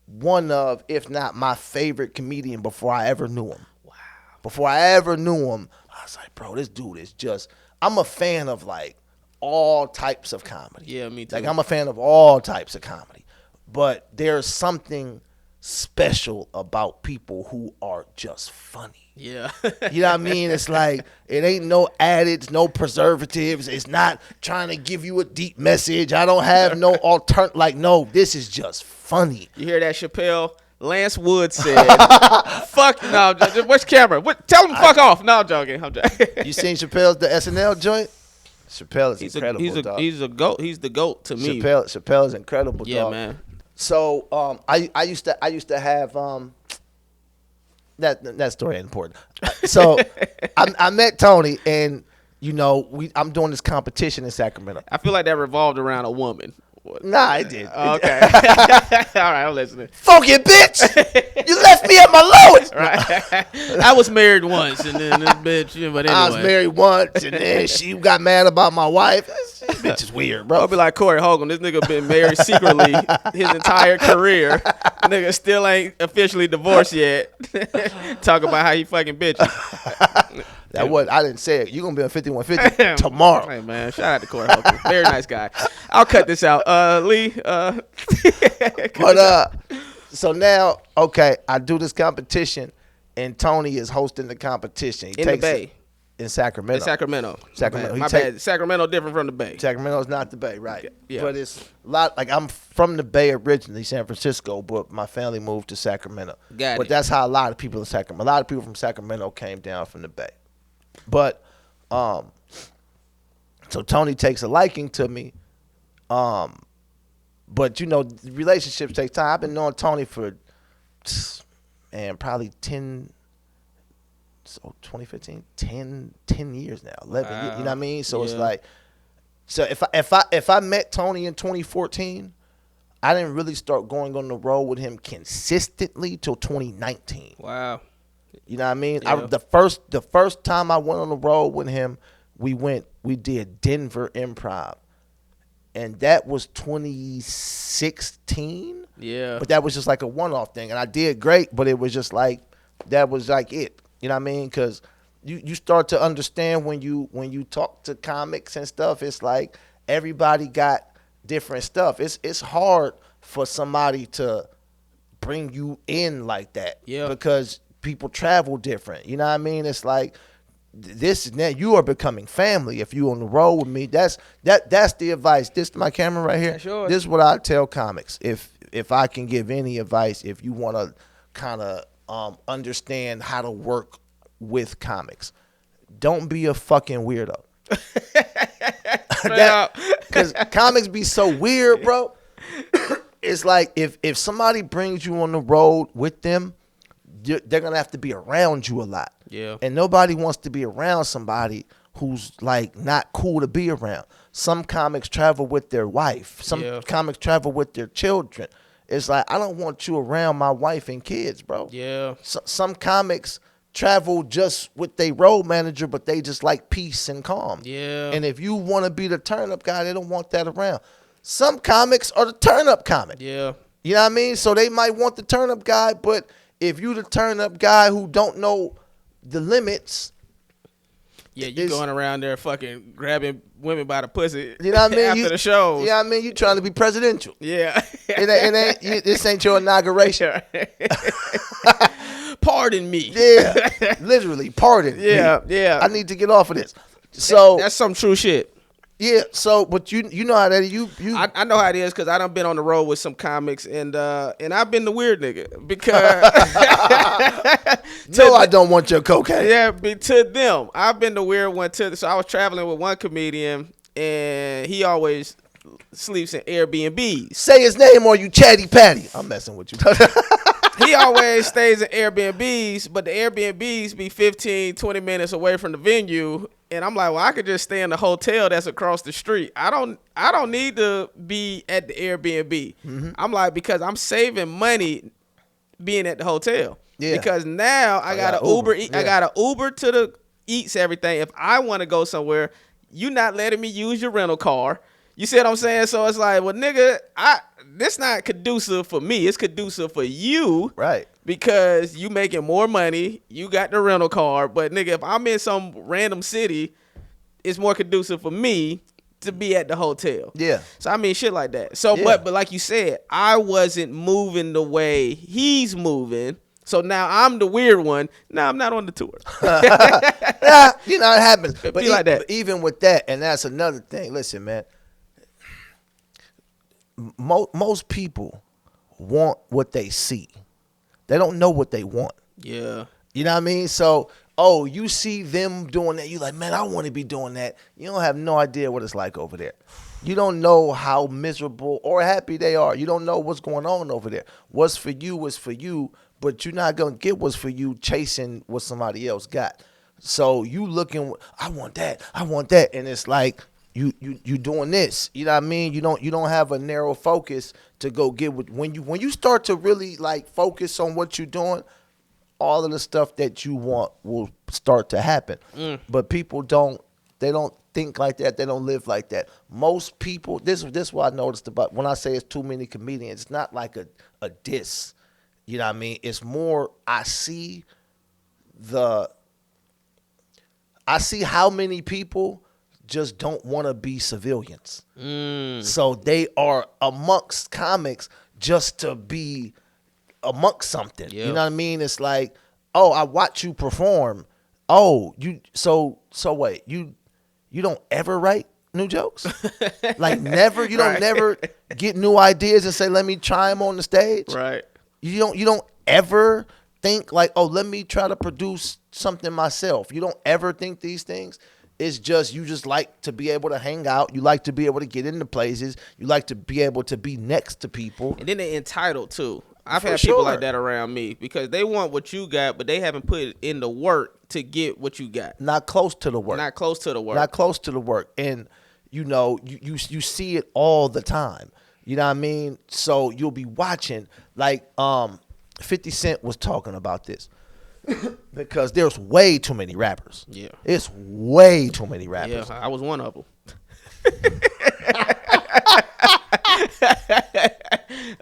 one of, if not my favorite comedian before I ever knew him. Wow. Before I ever knew him, I was like, bro, this dude is just, I'm a fan of, like, all types of comedy. Yeah, me too. Like, I'm a fan of all types of comedy. But there's something special about people who are just funny. Yeah. You know what I mean? It's like, it ain't no additives, no preservatives. It's not trying to give you a deep message. I don't have no like, no, this is just funny. You hear that, Chappelle? Lance Wood said, fuck, no, where's camera? Tell him to fuck off. No, I'm joking. You seen Chappelle's the SNL joint? Chappelle is incredible, dog. He's a goat. He's the GOAT to me. Chappelle is incredible, yeah, dog. Man. So I used to have that story ain't important. So I met Tony, and you know I'm doing this competition in Sacramento. I feel like that revolved around a woman. Nah, it did. Okay. All right, I'm listening. Fuck you, bitch! You left me at my lowest. Right. I was married once, and then this bitch. But anyway, I was married once, and then she got mad about my wife. This bitch is weird, bro. I'll be like Corey Hogan. This nigga been married secretly his entire career. Nigga still ain't officially divorced yet. Talk about how he fucking bitches. That was, I didn't say it. You're going to be on 5150 tomorrow. Hey, man. Shout out to Corey Hogan. Very nice guy. I'll cut this out. Lee. So now, okay, I do this competition, and Tony is hosting the competition. In the Bay. In Sacramento. In Sacramento. Sacramento. My bad. Sacramento different from the Bay. Sacramento's not the Bay, right. Yeah. But it's a lot, like I'm from the Bay originally, San Francisco, but my family moved to Sacramento. But that's how a lot of people in Sacramento, a lot of people from Sacramento came down from the Bay. But so Tony takes a liking to me. But you know, relationships take time. I've been knowing Tony for probably 2015, 10 years now, 11 years, you know what I mean? So it's like, so if I met Tony in 2014, I didn't really start going on the road with him consistently till 2019. Wow. You know what I mean? Yeah. The first time I went on the road with him, we did Denver Improv. And that was 2016. Yeah. But that was just like a one-off thing. And I did great, but it was just like, that was like it. You know what I mean? Because you start to understand when you talk to comics and stuff, it's like everybody got different stuff. It's hard for somebody to bring you in like that. Yeah. Because people travel different. You know what I mean? It's like this and that. You are becoming family if you on the road with me. That's the advice. This is my camera right here. Yeah, sure. This is what I tell comics. If I can give any advice, if you want to kind of understand how to work with comics, don't be a fucking weirdo. Because comics be so weird, bro. It's like if somebody brings you on the road with them, they're gonna have to be around you a lot. Yeah. And nobody wants to be around somebody who's like not cool to be around. Some comics travel with their wife. Some comics travel with their children. It's like, I don't want you around my wife and kids, bro. Yeah. Some comics travel just with their road manager, but they just like peace and calm. Yeah. And if you want to be the turn-up guy, they don't want that around. Some comics are the turn-up comic. Yeah. You know what I mean? So they might want the turn-up guy, but if you the turn-up guy who don't know the limits, yeah, you going around there fucking grabbing women by the pussy. You know what I mean? After the show. You know what I mean? You trying to be presidential. Yeah. This ain't your inauguration. Pardon me. Yeah. Literally, pardon me. Yeah. I need to get off of this. So that's some true shit. Yeah, so but you know how that you I know how it is because I done been on the road with some comics and I've been the weird nigga because no, I don't want your cocaine. Yeah, to them I've been the weird one too. So I was traveling with one comedian and he always sleeps in Airbnbs. Say his name or you chatty patty. I'm messing with you. he always stays in Airbnbs, but the Airbnbs be 15, 20 minutes away from the venue. And I'm like, well, I could just stay in the hotel that's across the street. I don't need to be at the Airbnb. Mm-hmm. I'm like, because I'm saving money being at the hotel. Yeah. Because now I got to Uber. I got to Uber to the eats everything. If I want to go somewhere, you not letting me use your rental car. You see what I'm saying? So it's like, well, nigga, this not conducive for me. It's conducive for you. Right. Because you making more money. You got the rental car. But, nigga, if I'm in some random city, it's more conducive for me to be at the hotel. Yeah. So, I mean, shit like that. So, yeah. But like you said, I wasn't moving the way he's moving. So now I'm the weird one. Now I'm not on the tour. Yeah, you know, it happens. But like that. Even with that, and that's another thing. Listen, man. Most people want what they see. They don't know what they want. Yeah. You know what I mean? So, you see them doing that. You like, man, I want to be doing that. You don't have no idea what it's like over there. You don't know how miserable or happy they are. You don't know what's going on over there. What's for you is for you, but you're not going to get what's for you chasing what somebody else got. So you looking, I want that. And it's like, you doing this, you know what I mean? You don't have a narrow focus to go get what, when you start to really like focus on what you're doing, all of the stuff that you want will start to happen. But people don't think like that. They don't live like that. Most people, this is what I noticed about when I say it's too many comedians. It's not like a diss, you know what I mean? It's more I see how many people just don't want to be civilians. So they are amongst comics just to be amongst something. Yep. You know what I mean? It's like, I watch you perform. So wait, you don't ever write new jokes? Like never? You don't never get new ideas and say, let me try them on the stage? Right. You don't ever think like, let me try to produce something myself. You don't ever think these things. It's just you just like to be able to hang out. You like to be able to get into places. You like to be able to be next to people. And then they're entitled too. I've had people like that around me because they want what you got, but they haven't put in the work to get what you got. Not close to the work. And you know, you see it all the time. You know what I mean? So you'll be watching like 50 Cent was talking about this. Because there's way too many rappers. Yeah. It's way too many rappers. Yeah, I was one of them.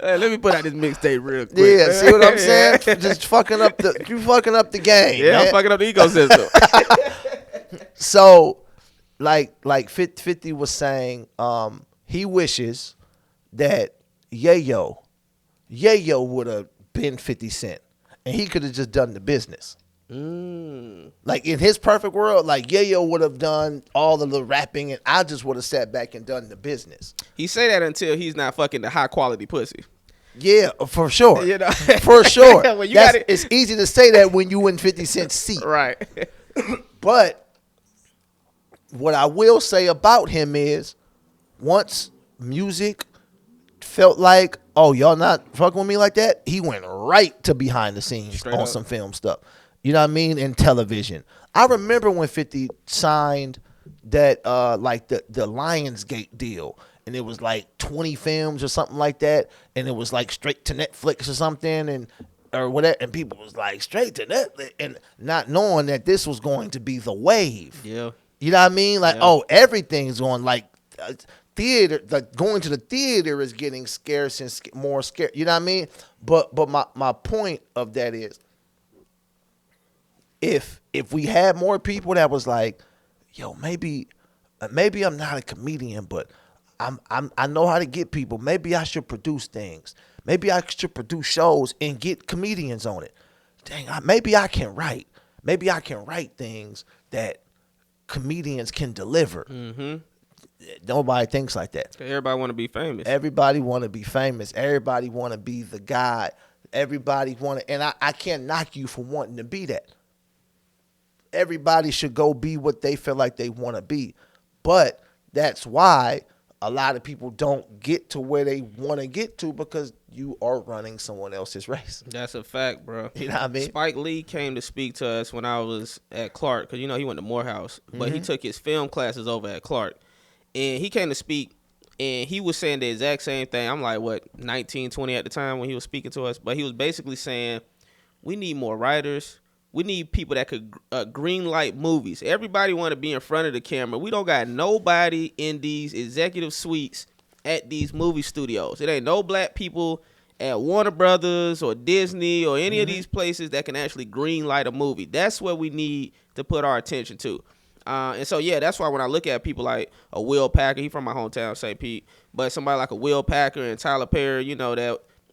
Let me put out this mixtape real quick. Yeah, see what I'm saying? Just fucking up the game. Yeah, man. I'm fucking up the ecosystem. So, like 50 was saying, he wishes that Yayo would have been 50 Cent. And he could have just done the business. Like in his perfect world, like Yayo would have done all of the rapping and I just would have sat back and done the business. He say that until he's not fucking the high quality pussy. Yeah, for sure. You know? For sure. It's easy to say that when you in 50 Cent's seat. Right. But what I will say about him is once music felt like, y'all not fucking with me like that, he went right to behind the scenes on some film stuff. You know what I mean? And television. I remember when 50 signed that like the Lionsgate deal, and it was like 20 films or something like that, and it was like straight to Netflix or something, or whatever, and people was like straight to Netflix, and not knowing that this was going to be the wave. Yeah. You know what I mean? Like, everything's going like theater, like going to the theater is getting scarce and more scarce. You know what I mean? But my point of that is, if we had more people that was like, yo, maybe I'm not a comedian, but I know how to get people. Maybe I should produce things. Maybe I should produce shows and get comedians on it. Dang, maybe I can write. Maybe I can write things that comedians can deliver. Mm-hmm. Nobody thinks like that. Everybody want to be famous. Everybody want to be famous. Everybody want to be the guy. Everybody want to, and I can't knock you for wanting to be that. Everybody should go be what they feel like they want to be. But that's why a lot of people don't get to where they want to get to because you are running someone else's race. That's a fact, bro. You know what I mean? Spike Lee came to speak to us when I was at Clark, because, he went to Morehouse, but he took his film classes over at Clark. And he came to speak, and he was saying the exact same thing. I'm like, 19, 20 at the time when he was speaking to us? But he was basically saying, we need more writers. We need people that could green light movies. Everybody want to be in front of the camera. We don't got nobody in these executive suites at these movie studios. It ain't no black people at Warner Brothers or Disney or any of these places that can actually green light a movie. That's what we need to put our attention to. And so, yeah, that's why when I look at people like a Will Packer, he from my hometown, St. Pete, but somebody like a Will Packer and Tyler Perry,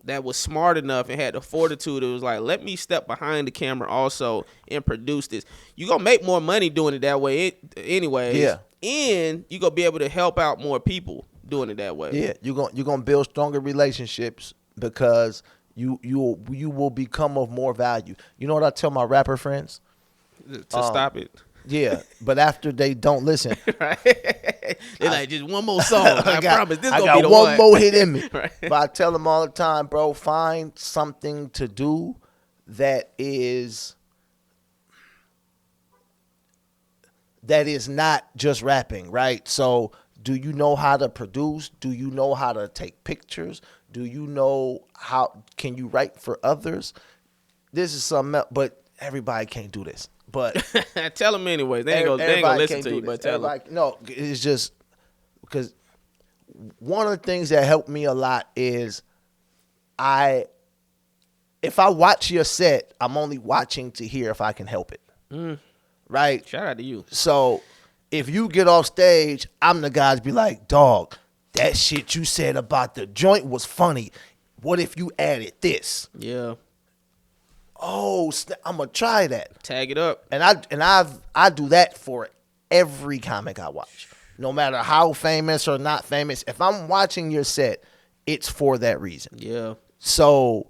that was smart enough and had the fortitude. It was like, let me step behind the camera also and produce this. You're going to make more money doing it that way anyways. Yeah. And you're going to be able to help out more people doing it that way. Yeah, you're going to build stronger relationships because you will become of more value. You know what I tell my rapper friends? To stop it. Yeah, but after they don't listen. Right. They're like, just one more song. I promise this going to be the one more hit in me. Right. But I tell them all the time, bro, find something to do that is not just rapping, right? So do you know how to produce? Do you know how to take pictures? Do you know can you write for others? This is something else, but everybody can't do this. But tell them anyways. They ain't gonna listen to you, but tell them. No, it's just because one of the things that helped me a lot is if I watch your set, I'm only watching to hear if I can help it. Right? Shout out to you. So if you get off stage, I'm the guy to be like, dog, that shit you said about the joint was funny. What if you added this? Yeah. Oh, I'm gonna try that. Tag it up. And I do that for every comic I watch, no matter how famous or not famous. If I'm watching your set, it's for that reason. Yeah. So,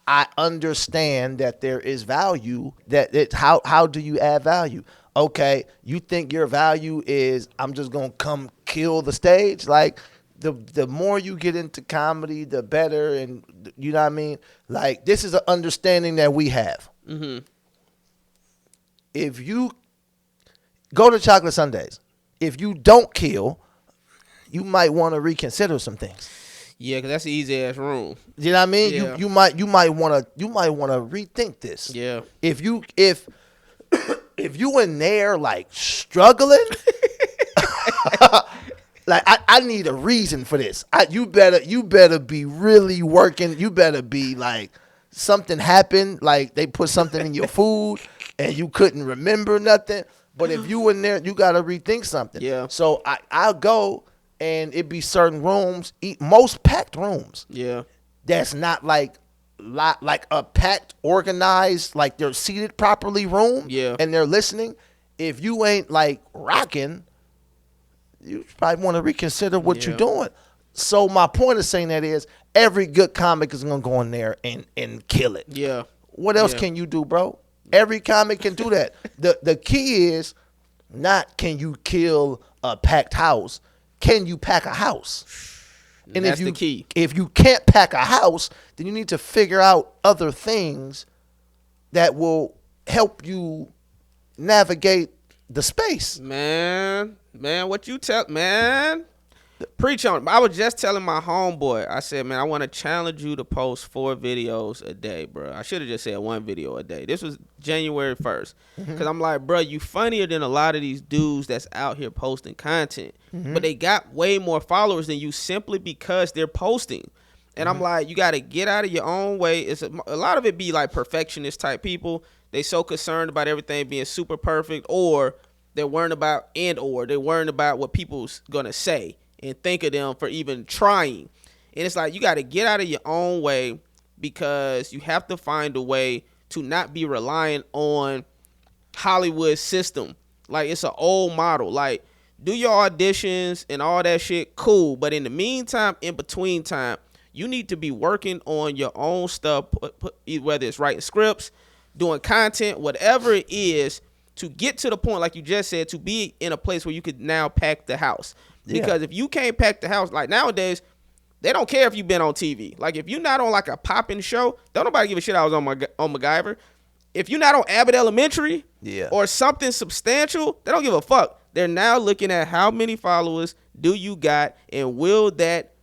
I understand that there is value. How do you add value? Okay, you think your value is I'm just gonna come kill the stage? Like, the more you get into comedy, the better, and you know what I mean? Like, this is an understanding that we have. Mm-hmm. If you go to Chocolate Sundays, if you don't kill, you might want to reconsider some things. Yeah, because that's an easy-ass room. You know what I mean? Yeah. You might want to rethink this. Yeah. If you in there, like, struggling... Like, I need a reason for this. You better be really working. You better be like, something happened, like they put something in your food and you couldn't remember nothing. But if you in there, you got to rethink something. Yeah. So I'll go and it be certain rooms, most packed rooms. Yeah. That's not like a packed, organized, like they're seated properly room. Yeah. And they're listening. If you ain't like rocking, you probably want to reconsider what you're doing. So my point of saying that is every good comic is going to go in there and kill it. Yeah. What else can you do, bro? Every comic can do that. The key is not can you kill a packed house. Can you pack a house? And that's the key. If you can't pack a house, then you need to figure out other things that will help you navigate the space. Man, what you tell, man? Preach on it. I was just telling my homeboy, I said, man, I want to challenge you to post 4 videos a day, bro. I should have just said 1 video a day. This was January 1st. Because I'm like, bro, you funnier than a lot of these dudes that's out here posting content. But they got way more followers than you simply because they're posting. And I'm like, you got to get out of your own way. It's a lot of it be like perfectionist type people. They so concerned about everything being super perfect, or they're worrying about what people's going to say and think of them for even trying. And it's like, you got to get out of your own way, because you have to find a way to not be reliant on Hollywood system. Like, it's an old model. Like, do your auditions and all that shit, cool. But in the meantime, in between time, you need to be working on your own stuff, whether it's writing scripts, doing content, whatever it is, to get to the point, like you just said, to be in a place where you could now pack the house. Because if you can't pack the house, like nowadays, they don't care if you've been on TV. Like if you're not on like a popping show, don't nobody give a shit I was on MacGyver. If you're not on Abbott Elementary or something substantial, they don't give a fuck. They're now looking at how many followers do you got, and will that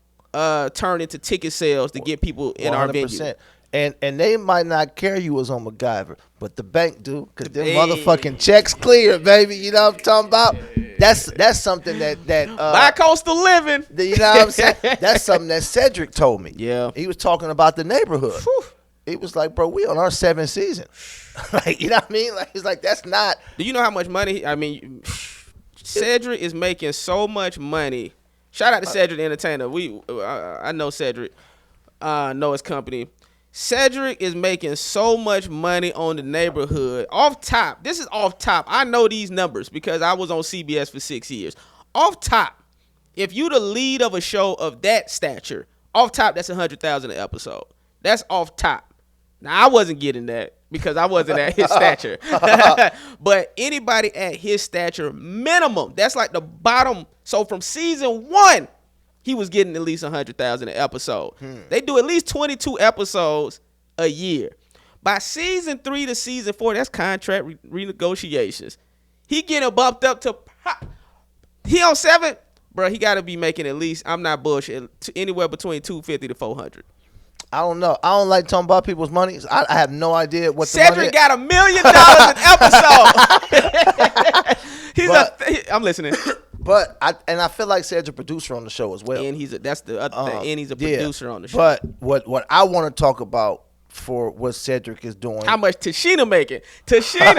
turn into ticket sales to get people in 100%. Our venue. And they might not care you was on MacGyver, but the bank do, because them motherfucking checks clear, baby. You know what I'm talking about? That's something that bi-coastal living. You know what I'm saying? That's something that Cedric told me. Yeah. He was talking about the neighborhood. Whew. He was like, bro, we on our 7th season. Like, you know what I mean? Like, he's like, that's not. Do you know how much money? I mean, Cedric is making so much money. Shout out to Cedric the Entertainer. I know Cedric. Know his company. Cedric is making so much money on the neighborhood. Off top, this is off top. I know these numbers because I was on CBS for 6 years. Off top, if you the lead of a show of that stature, off top, that's $100,000 an episode. That's off top. Now, I wasn't getting that because I wasn't at his stature. But anybody at his stature, minimum, that's like the bottom. So from season 1, he was getting at least $100,000 an episode. They do at least 22 episodes a year. By season 3 to season 4, that's contract renegotiations. He getting bumped up to he on 7, bro. He got to be making at least, I'm not bullshit, anywhere between $250 to $400. I don't know. I don't like talking about people's money. I have no idea what the Cedric money got $1 million an episode. I'm listening. But I feel like Cedric a producer on the show as well. And that's the other thing. And he's a producer on the show. But what I want to talk about for what Cedric is doing. How much Tashina making? Tashina.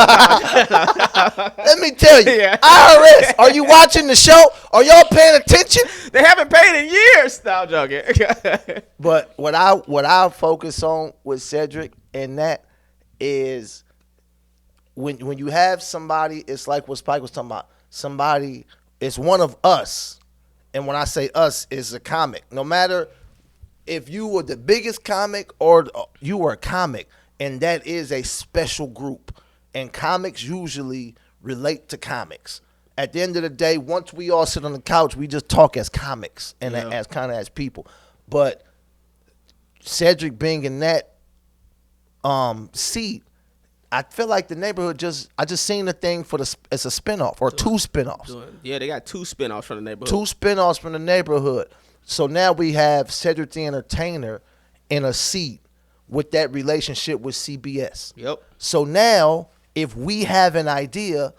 Let me tell you. Yeah. IRS, are you watching the show? Are y'all paying attention? They haven't paid in years. No, I'm joking. But what I focus on with Cedric and that is when you have somebody, it's like what Spike was talking about. Somebody, it's one of us. And when I say us, it's a comic. No matter if you were the biggest comic or you were a comic, and that is a special group. And comics usually relate to comics. At the end of the day, once we all sit on the couch, we just talk as comics and as kind of as people. But Cedric being in that seat, I feel like the neighborhood I just seen the thing it's a spinoff or 2 spinoffs. Yeah, they got 2 spinoffs from the neighborhood. 2 spinoffs from the neighborhood. So now we have Cedric the Entertainer in a seat with that relationship with CBS. Yep. So now if we have an idea,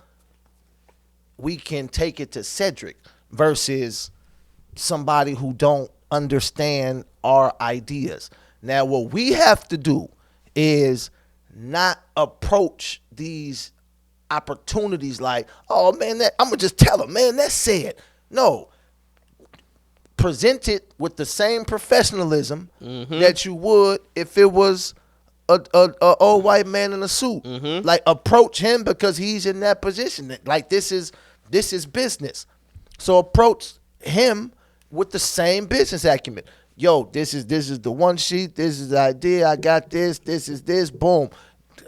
we can take it to Cedric versus somebody who don't understand our ideas. Now what we have to do is not approach these opportunities like, oh man, I'm gonna just tell them, man, that's said. No, present it with the same professionalism that you would if it was a old white man in a suit. Like approach him because he's in that position. Like this is business. So approach him with the same business acumen. Yo, this is the one sheet. This is the idea. I got this. This is this. Boom.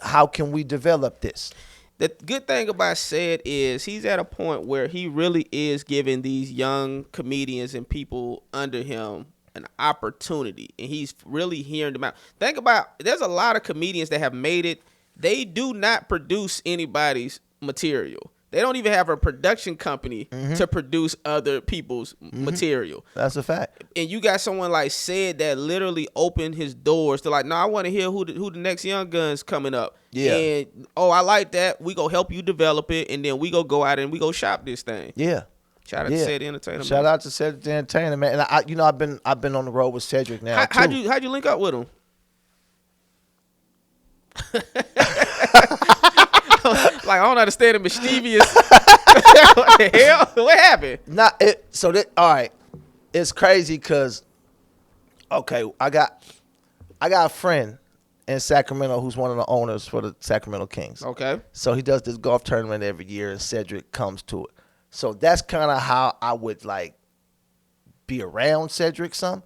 How can we develop this? The good thing about Ced is he's at a point where he really is giving these young comedians and people under him an opportunity, and he's really hearing them out. Think about, there's a lot of comedians that have made it. They do not produce anybody's material. They don't even have a production company to produce other people's material. That's a fact. And you got someone like Ced that literally opened his doors to like, no, I want to hear who the next young gun's coming up. Yeah. And, I like that. We go help you develop it, and then we go out and we go shop this thing. Yeah. Shout out to Ced the Entertainer. Shout out to Ced the Entertainer, man. And I've been on the road with Cedric now too. How'd you link up with him? Like, I don't understand the mischievous. What the hell? What happened? All right. It's crazy because, okay, I got a friend in Sacramento who's one of the owners for the Sacramento Kings. Okay. So he does this golf tournament every year, and Cedric comes to it. So that's kind of how I would like be around Cedric some.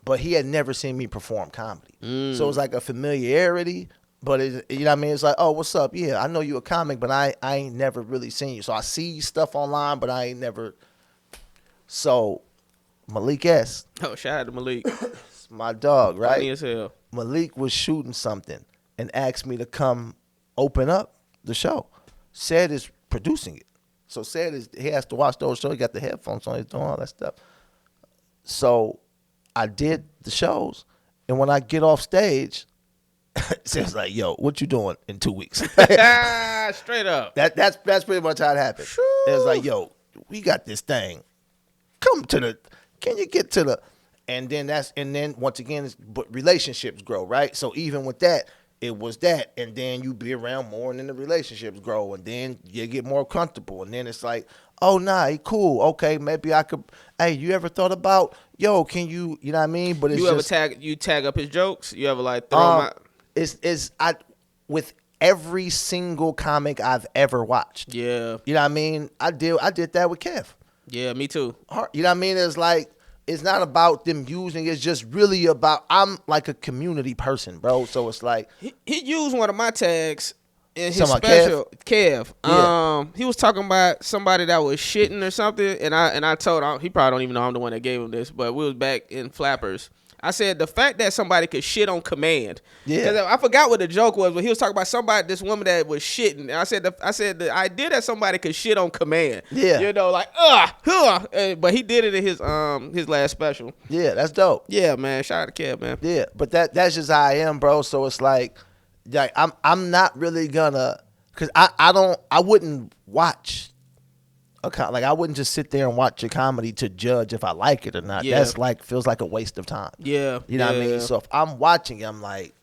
But he had never seen me perform comedy. So it was like a familiarity But you know what I mean? It's like, oh, what's up? Yeah, I know you a comic, but I ain't never really seen you. So I see stuff online, but I ain't never. So Malik S, Oh, shout out to Malik. it's my dog, Funny right? as hell. Malik was shooting something and asked me to come open up the show. Said is producing it. So Said is he has to watch the whole show. He got the headphones on, he's doing all that stuff. So I did the shows, and when I get off stage, Said's like, yo, what you doing in 2 weeks? Straight up. That's pretty much how it happened. It was like, yo, we got this thing. Can you get to the, and then once again, but relationships grow, right? So even with that, it was that, and then you be around more, and then the relationships grow, and then you get more comfortable, and then it's like, oh, nah, he cool, okay, maybe I could. Hey, you ever thought about, yo, can you know what I mean? But it's You ever just, tag up his jokes? You ever like throw him out? I with every single comic I've ever watched. Yeah. You know what I mean? I did that with Kev. Yeah, me too. You know what I mean? It's like, it's not about them using, it's just really about, I'm like a community person, bro. So it's like, He used one of my tags in his Talking about special. Kev. Yeah. He was talking about somebody that was shitting or something, and I told him, he probably don't even know I'm the one that gave him this, but we was back in Flappers. I said the fact that somebody could shit on command. Yeah. Because I forgot what the joke was, but he was talking about this woman that was shitting. And I said the idea that somebody could shit on command. Yeah. You know, like but he did it in his last special. yeah, that's dope. Yeah, man. Shout out to Kev, man. Yeah, but that's just how I am, bro. So it's like I'm not really gonna, cause I wouldn't watch like I wouldn't just sit there and watch a comedy to judge if I like it or not. Yeah. That's like, feels like a waste of time. Yeah. You know what I mean? So if I'm watching it, I'm like,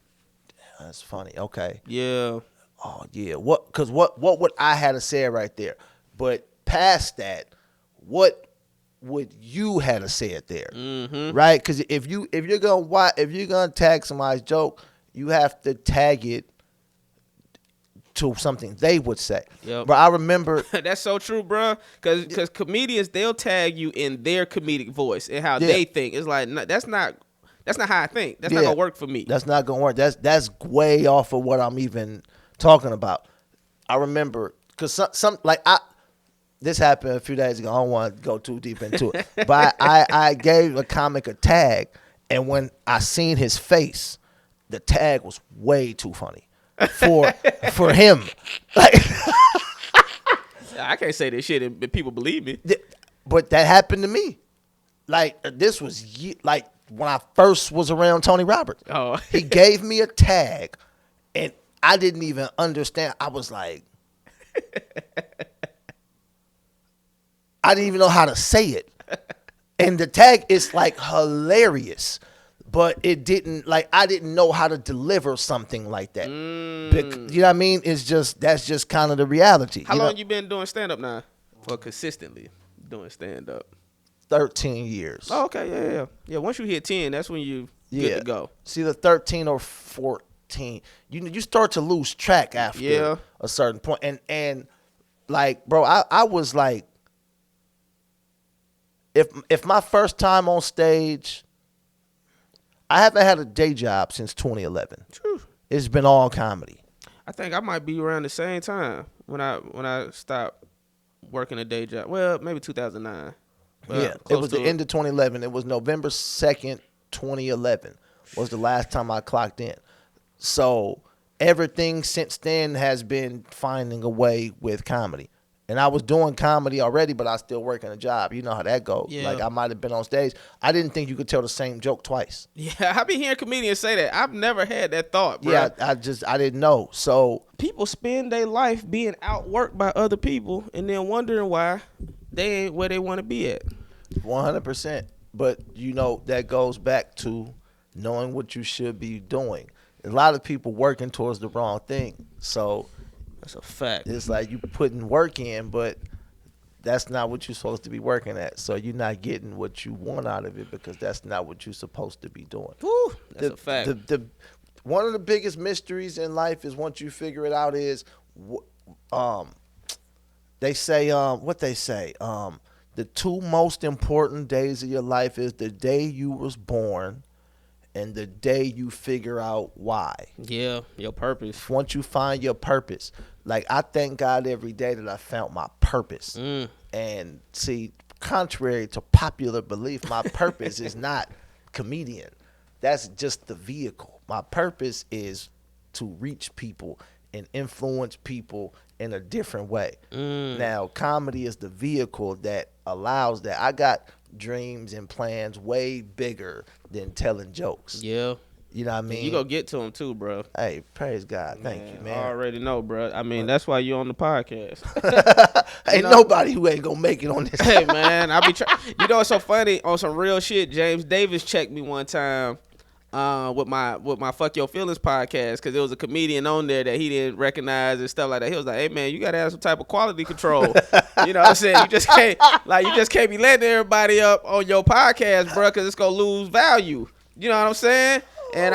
that's funny. Okay. Yeah. Oh yeah. Cause what would I have to say right there? But past that, what would you have to say it there? Mm-hmm. Right? Cause if you're gonna tag somebody's joke, you have to tag it to something they would say. Yep. But I remember That's so true, bro. Because comedians, they'll tag you in their comedic voice and how they think. It's like, no, that's not how I think. That's not gonna work for me. That's not gonna work. That's way off of what I'm even talking about. I remember because this happened a few days ago. I don't want to go too deep into it, but I gave a comic a tag, and when I seen his face, the tag was way too funny for him. Like, I can't say this shit and people believe me. but that happened to me. Like, this was like when I first was around Tony Roberts. Oh. He gave me a tag, and I didn't even understand. I was like, I didn't even know how to say it. And the tag is like hilarious, but it didn't, like, I didn't know how to deliver something like that. You know what I mean? That's just kind of the reality. How long you been doing stand-up now? Well, consistently doing stand-up. 13 years. Oh, okay, yeah. Once you hit 10, that's when you good to go. See, the 13 or 14, you start to lose track after a certain point. And like, bro, I was like, if my first time on stage, I haven't had a day job since 2011. True. It's been all comedy. I think I might be around the same time when I stopped working a day job. Well, maybe 2009. Yeah, it was the end of 2011. It was November 2nd, 2011 was the last time I clocked in. So everything since then has been finding a way with comedy. And I was doing comedy already, but I was still working a job. You know how that goes. Yeah. Like, I might have been on stage. I didn't think you could tell the same joke twice. Yeah, I've been hearing comedians say that. I've never had that thought, bro. Yeah, I didn't know. So people spend their life being outworked by other people and then wondering why they ain't where they want to be at. 100%. But, that goes back to knowing what you should be doing. A lot of people working towards the wrong thing. So that's a fact. It's like you putting work in, but that's not what you're supposed to be working at. So you're not getting what you want out of it because that's not what you're supposed to be doing. Woo, that's a fact. One of the biggest mysteries in life is once you figure it out is, they say, the two most important days of your life is the day you was born And the day you figure out why. Yeah, your purpose. Once you find your purpose. Like, I thank God every day that I found my purpose. And see, contrary to popular belief, my purpose is not comedian. That's just the vehicle. My purpose is to reach people and influence people in a different way. Now, comedy is the vehicle that allows that. I got dreams and plans way bigger than telling jokes. Yeah. You know what I mean? You gonna get to them too, bro. Hey, praise God. Thank you, man. I already know, bro. I mean, that's why you on the podcast. Ain't nobody who ain't gonna make it on this. Hey, man, I be trying. You know what's so funny? On some real shit, James Davis checked me one time with my Fuck Your Feelings podcast, because there was a comedian on there that he didn't recognize and stuff like that. He was like, "Hey, man, you gotta have some type of quality control." You know what I'm saying? You just can't be letting everybody up on your podcast, bro, because it's gonna lose value. You know what I'm saying? And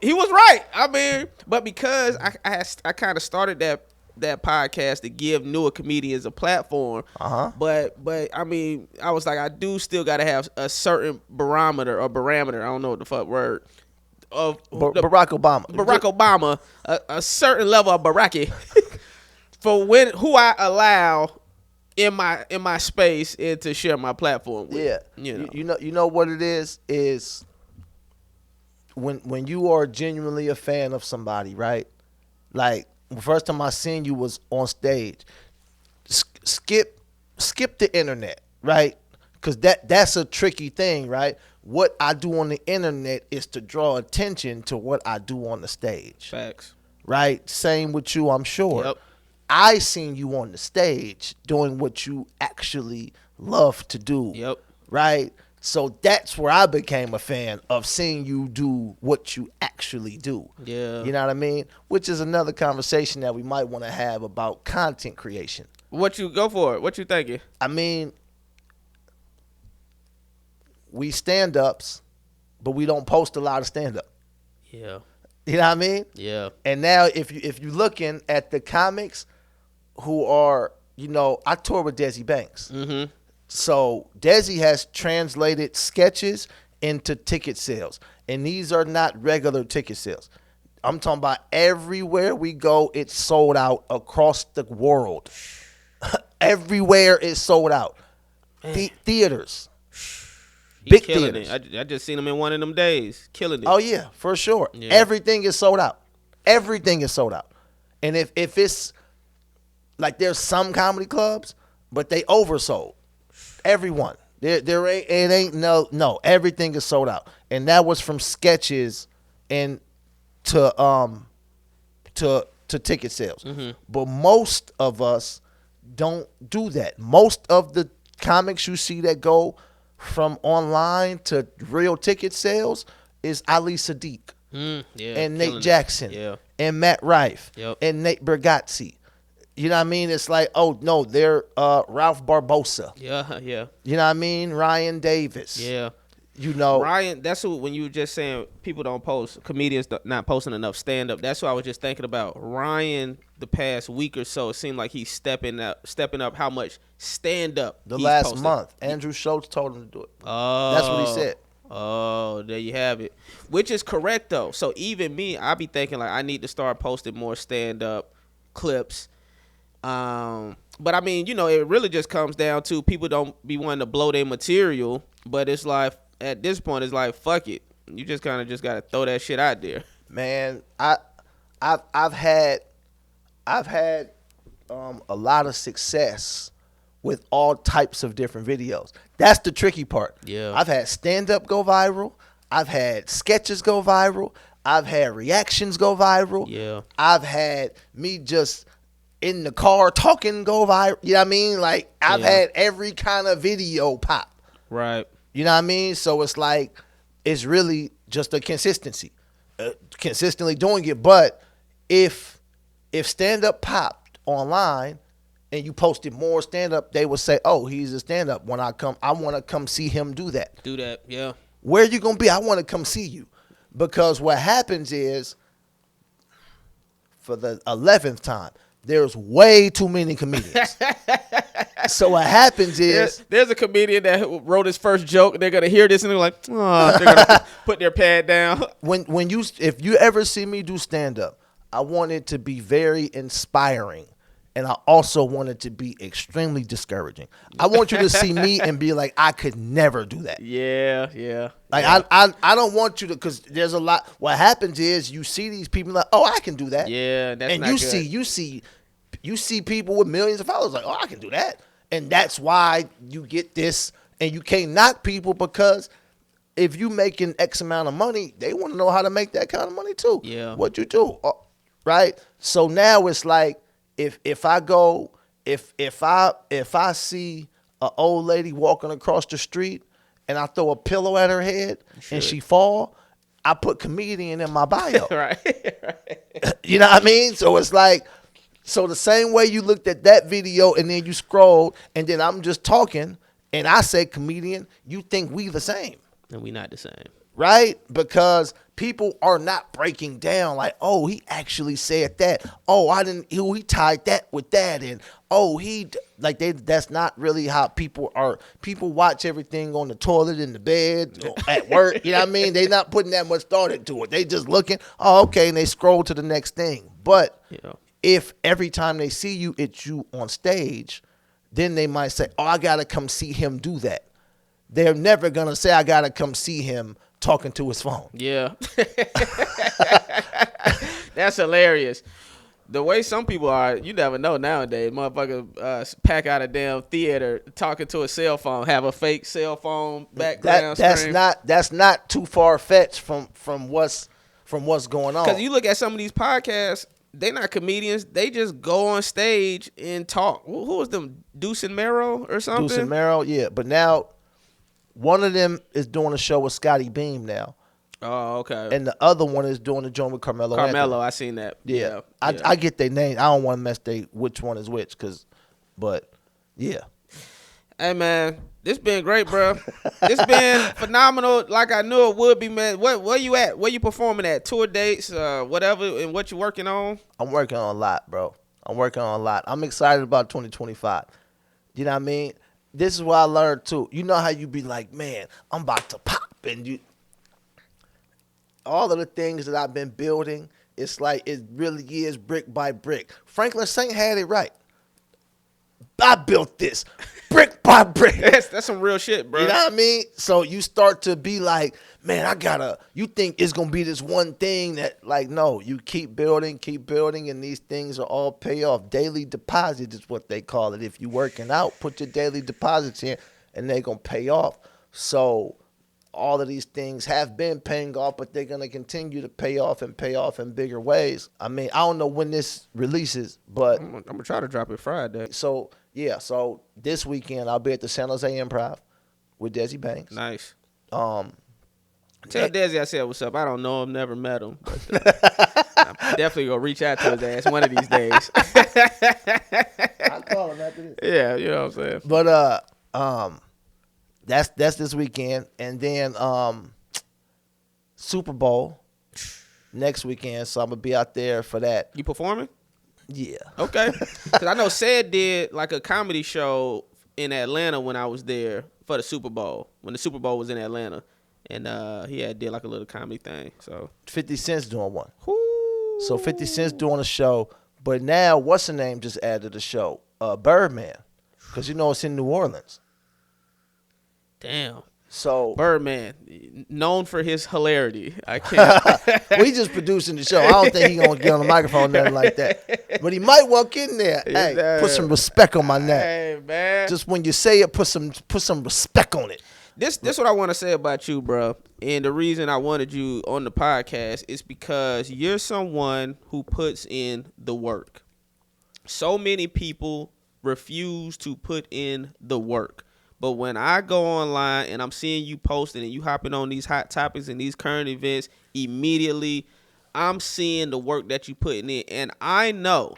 he was right. I mean, but because I kind of started that podcast to give newer comedians a platform. But I mean, I was like, I do still got to have a certain barometer or parameter. I don't know what the fuck word of Barack Obama. Barack Obama, a certain level of Baraki for who I allow in my space and to share my platform with. Yeah, you know what it is when you are genuinely a fan of somebody, right? Like, the first time I seen you was on stage. Skip the internet, right? Because that's a tricky thing, right? What I do on the internet is to draw attention to what I do on the stage. Facts. Right? Same with you, I'm sure. Yep. I seen you on the stage doing what you actually love to do. Yep. Right? So that's where I became a fan of seeing you do what you actually do. Yeah. You know what I mean? Which is another conversation that we might want to have about content creation. What you go for it? What you thinking? I mean, we stand-ups, but we don't post a lot of stand-up. Yeah. You know what I mean? Yeah. And now if you're looking at the comics who are, I tour with Desi Banks. Mm-hmm. So Desi has translated sketches into ticket sales. And these are not regular ticket sales. I'm talking about everywhere we go, it's sold out across the world. Everywhere it's sold out. Theaters. Big theaters. I just seen him in one of them days. Killing it. Oh, yeah, for sure. Yeah. Everything is sold out. Everything is sold out. And if it's like, there's some comedy clubs, but they oversold. Everyone. Everything is sold out. And that was from sketches and to ticket sales. Mm-hmm. But most of us don't do that. Most of the comics you see that go from online to real ticket sales is Ali Sadiq and Nate Jackson and Matt Rife and Nate Bergazzi. You know what I mean? It's like, oh, no, they're Ralph Barbosa. Yeah. You know what I mean? Ryan Davis. Yeah. Ryan, that's who, when you were just saying people don't post, comedians not posting enough stand-up, that's what I was just thinking about. Ryan, the past week or so, it seemed like he's stepping up how much stand-up the last posted. Month. Andrew Schultz told him to do it. Oh. That's what he said. Oh, there you have it. Which is correct, though. So even me, I be thinking, like, I need to start posting more stand-up clips. But I mean, it really just comes down to people don't be wanting to blow their material, but it's like, at this point, it's like, fuck it. You just kind of just got to throw that shit out there. Man, I've had a lot of success with all types of different videos. That's the tricky part. Yeah. I've had stand-up go viral. I've had sketches go viral. I've had reactions go viral. Yeah. I've had me just in the car talking go viral. You know what I mean? Like, I've had every kind of video pop. Right. You know what I mean? So it's like, it's really just a consistency. Consistently doing it. But if stand-up popped online and you posted more stand-up, they would say, oh, he's a stand-up. When I want to come see him do that. Do that, yeah. Where you going to be? I want to come see you. Because what happens is, for the 11th time, There's way too many comedians. So what happens is there's a comedian that wrote his first joke. They're gonna hear this and they're like, oh, they're gonna put their pad down. If you ever see me do stand up, I want it to be very inspiring, and I also want it to be extremely discouraging. I want you to see me and be like, I could never do that. Yeah. Like I don't want you to, because there's a lot. What happens is you see these people like, oh, I can do that. Yeah, that's and not good. you see people with millions of followers like, oh, I can do that. And that's why you get this, and you can't knock people, because if you making X amount of money, they want to know how to make that kind of money too. Yeah. What you do, right? So now it's like, if I see an old lady walking across the street and I throw a pillow at her head and she fall, I put comedian in my bio. Right. You know what I mean? So it's like, so the same way you looked at that video and then you scrolled and then I'm just talking and I say comedian, you think we the same. And we not the same. Right? Because people are not breaking down like, oh, he actually said that. Oh, he tied that with that. And oh, that's not really how people are. People watch everything on the toilet, in the bed, at work. You know what I mean? They not putting that much thought into it. They just looking, oh, okay, and they scroll to the next thing. But if every time they see you, it's you on stage, then they might say, oh, I got to come see him do that. They're never going to say, I got to come see him talking to his phone. Yeah. That's hilarious. The way some people are, you never know nowadays. Motherfucker pack out a damn theater talking to a cell phone, have a fake cell phone background. That's not too far fetched from what's going on. Because you look at some of these podcasts, they're not comedians. They just go on stage and talk. Who was them? Deuce and Mero or something? Deuce and Mero, yeah. But now one of them is doing a show with Scotty Beam now. Oh, okay. And the other one is doing a joint with Carmelo Anthony. I seen that. Yeah. I get their name. I don't want to mess which one is which, but yeah. Hey man, this been great, bro. This been phenomenal. Like I knew it would be, man. Where you at? Where you performing at? Tour dates, whatever, and what you working on? I'm working on a lot, bro. I'm excited about 2025. You know what I mean? This is what I learned too. You know how you be like, man, I'm about to pop, and all of the things that I've been building, it's like it really is brick by brick. Franklin Saint had it right. I built this brick by brick. That's some real shit, bro. You know what I mean? So you start to be like, man, you think it's going to be this one thing that, like, no, you keep building, and these things are all pay off. Daily deposit is what they call it. If you're working out, put your daily deposits in, and they're going to pay off. So all of these things have been paying off, but they're going to continue to pay off in bigger ways. I mean, I don't know when this releases, but I'm going to try to drop it Friday. So, yeah, so this weekend I'll be at the San Jose Improv with Desi Banks. Nice. Tell Desi I said what's up. I don't know him, never met him, but I'm definitely going to reach out to his ass one of these days. I'll call him after this. Yeah, you know what I'm saying. But that's this weekend, and then Super Bowl next weekend, so I'm gonna be out there for that. You performing? Yeah. Okay. Because I know Ced did like a comedy show in Atlanta when I was there for the Super Bowl, when the Super Bowl was in Atlanta, and he did like a little comedy thing. So 50 Cent's doing one. Ooh. So 50 Cent's doing a show, but now what's the name just added a show? Birdman, because it's in New Orleans. Damn. So Birdman, known for his hilarity. I can't. We just producing the show. I don't think he gonna get on the microphone or nothing like that. But he might walk in there. Hey, put some respect on my name. Hey, man. Just when you say it, put some respect on it. This what I want to say about you, bro. And the reason I wanted you on the podcast is because you're someone who puts in the work. So many people refuse to put in the work. But when I go online and I'm seeing you posting and you hopping on these hot topics and these current events, immediately I'm seeing the work that you putting in. And I know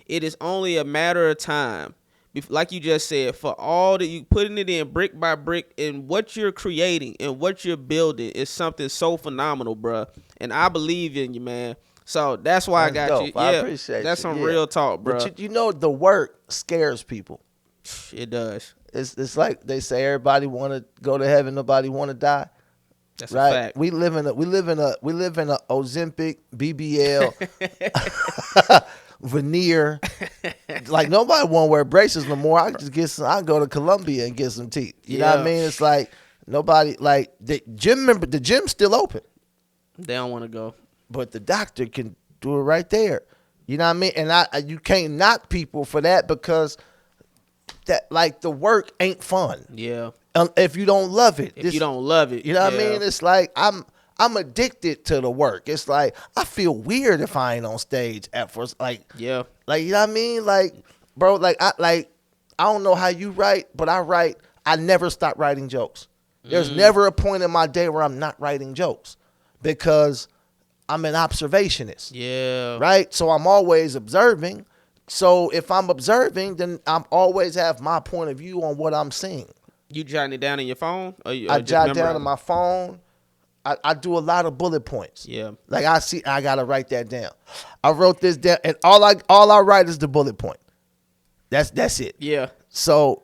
it is only a matter of time, like you just said, for all that you putting it in brick by brick, and what you're creating and what you're building is something so phenomenal, bruh. And I believe in you, man. So that's why I got dope. you. I Yeah, appreciate that's you. some Yeah. real talk, bro. But you know, the work scares people. It does. It's like they say everybody want to go to heaven, nobody want to die. That's Right? a fact. We live in a Ozempic, BBL, veneer. Like nobody want to wear braces no more. I just get some. I go to Columbia and get some teeth. You know what I mean? It's like nobody like the gym. Member, the gym's still open. They don't want to go, but the doctor can do it right there. You know what I mean? And you can't knock people for that because that like the work ain't fun. Yeah. If you don't love it. If you don't love it. You know what I mean? It's like I'm addicted to the work. It's like I feel weird if I ain't on stage at first. Like you know what I mean? Like, bro, I don't know how you write, but I write. I never stop writing jokes. There's never a point in my day where I'm not writing jokes because I'm an observationist. Yeah. Right? So I'm always observing. So if I'm observing, then I'm always have my point of view on what I'm seeing. You jotting it down in your phone? I jot down on my phone. I do a lot of bullet points. Yeah. Like I gotta write that down. I wrote this down, and all I write is the bullet point. That's it. Yeah. So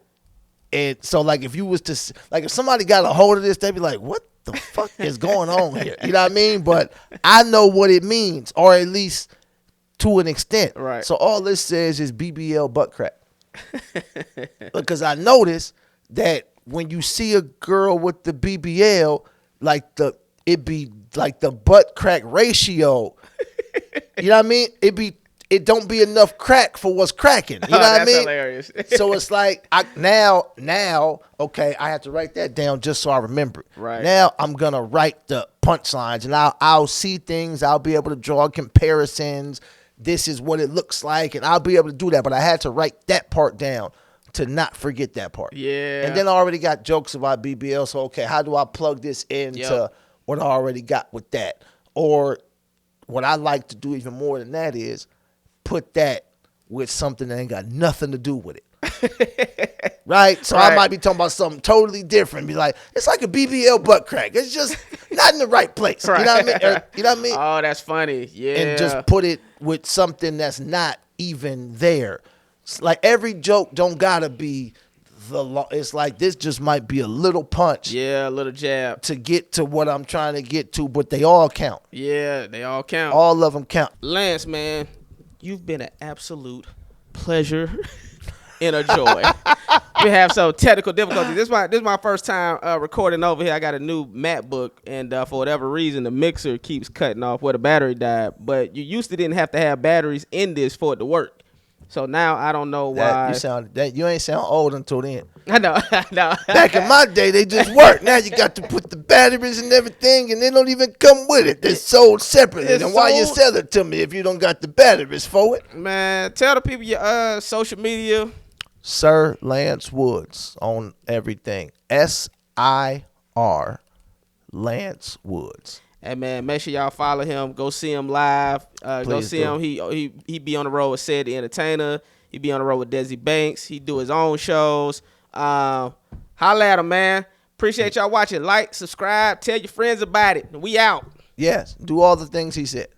like if you was to like if somebody got a hold of this, they'd be like, "What the fuck is going on here?" You know what I mean? But I know what it means, or at least to an extent. Right. So all this says is BBL butt crack. Because I noticed that when you see a girl with the BBL, it be like the butt crack ratio. You know what I mean? It don't be enough crack for what's cracking. You know what I mean? Hilarious. So it's like now, okay, I have to write that down just so I remember it. Right. Now I'm gonna write the punchlines, and I'll see things. I'll be able to draw comparisons. This is what it looks like, and I'll be able to do that. But I had to write that part down to not forget that part. Yeah. And then I already got jokes about BBL, so okay, how do I plug this into what I already got with that? Or what I like to do even more than that is put that with something that ain't got nothing to do with it. Right? So I might be talking about something totally different. Be like, it's like a BBL butt crack. It's just not in the right place. Right. You know what I mean? You know what I mean? Oh, that's funny. Yeah. And just put it with something that's not even there. It's like every joke don't gotta be it's like this just might be a little punch. Yeah, a little jab. To get to what I'm trying to get to, but they all count. Yeah, they all count. All of them count. Lance, man, you've been an absolute pleasure and a joy. We have some technical difficulties. This is my first time recording over here. I got a new MacBook, and for whatever reason, the mixer keeps cutting off where the battery died. But you used to didn't have to have batteries in this for it to work. So now I don't know why. You ain't sound old until then. I know. Back in my day, they just worked. Now you got to put the batteries and everything, and they don't even come with it. They're sold separately. And why you sell it to me if you don't got the batteries for it? Man, tell the people your social media. Sir Lance Woods on everything. SIR Lance Woods. Hey man, make sure y'all follow him. Go see him live. Go see him. He be on the road with Said the Entertainer. He be on the road with Desi Banks. He do his own shows. Holla at him, man. Appreciate y'all watching. Like, subscribe, tell your friends about it. We out. Yes, do all the things he said.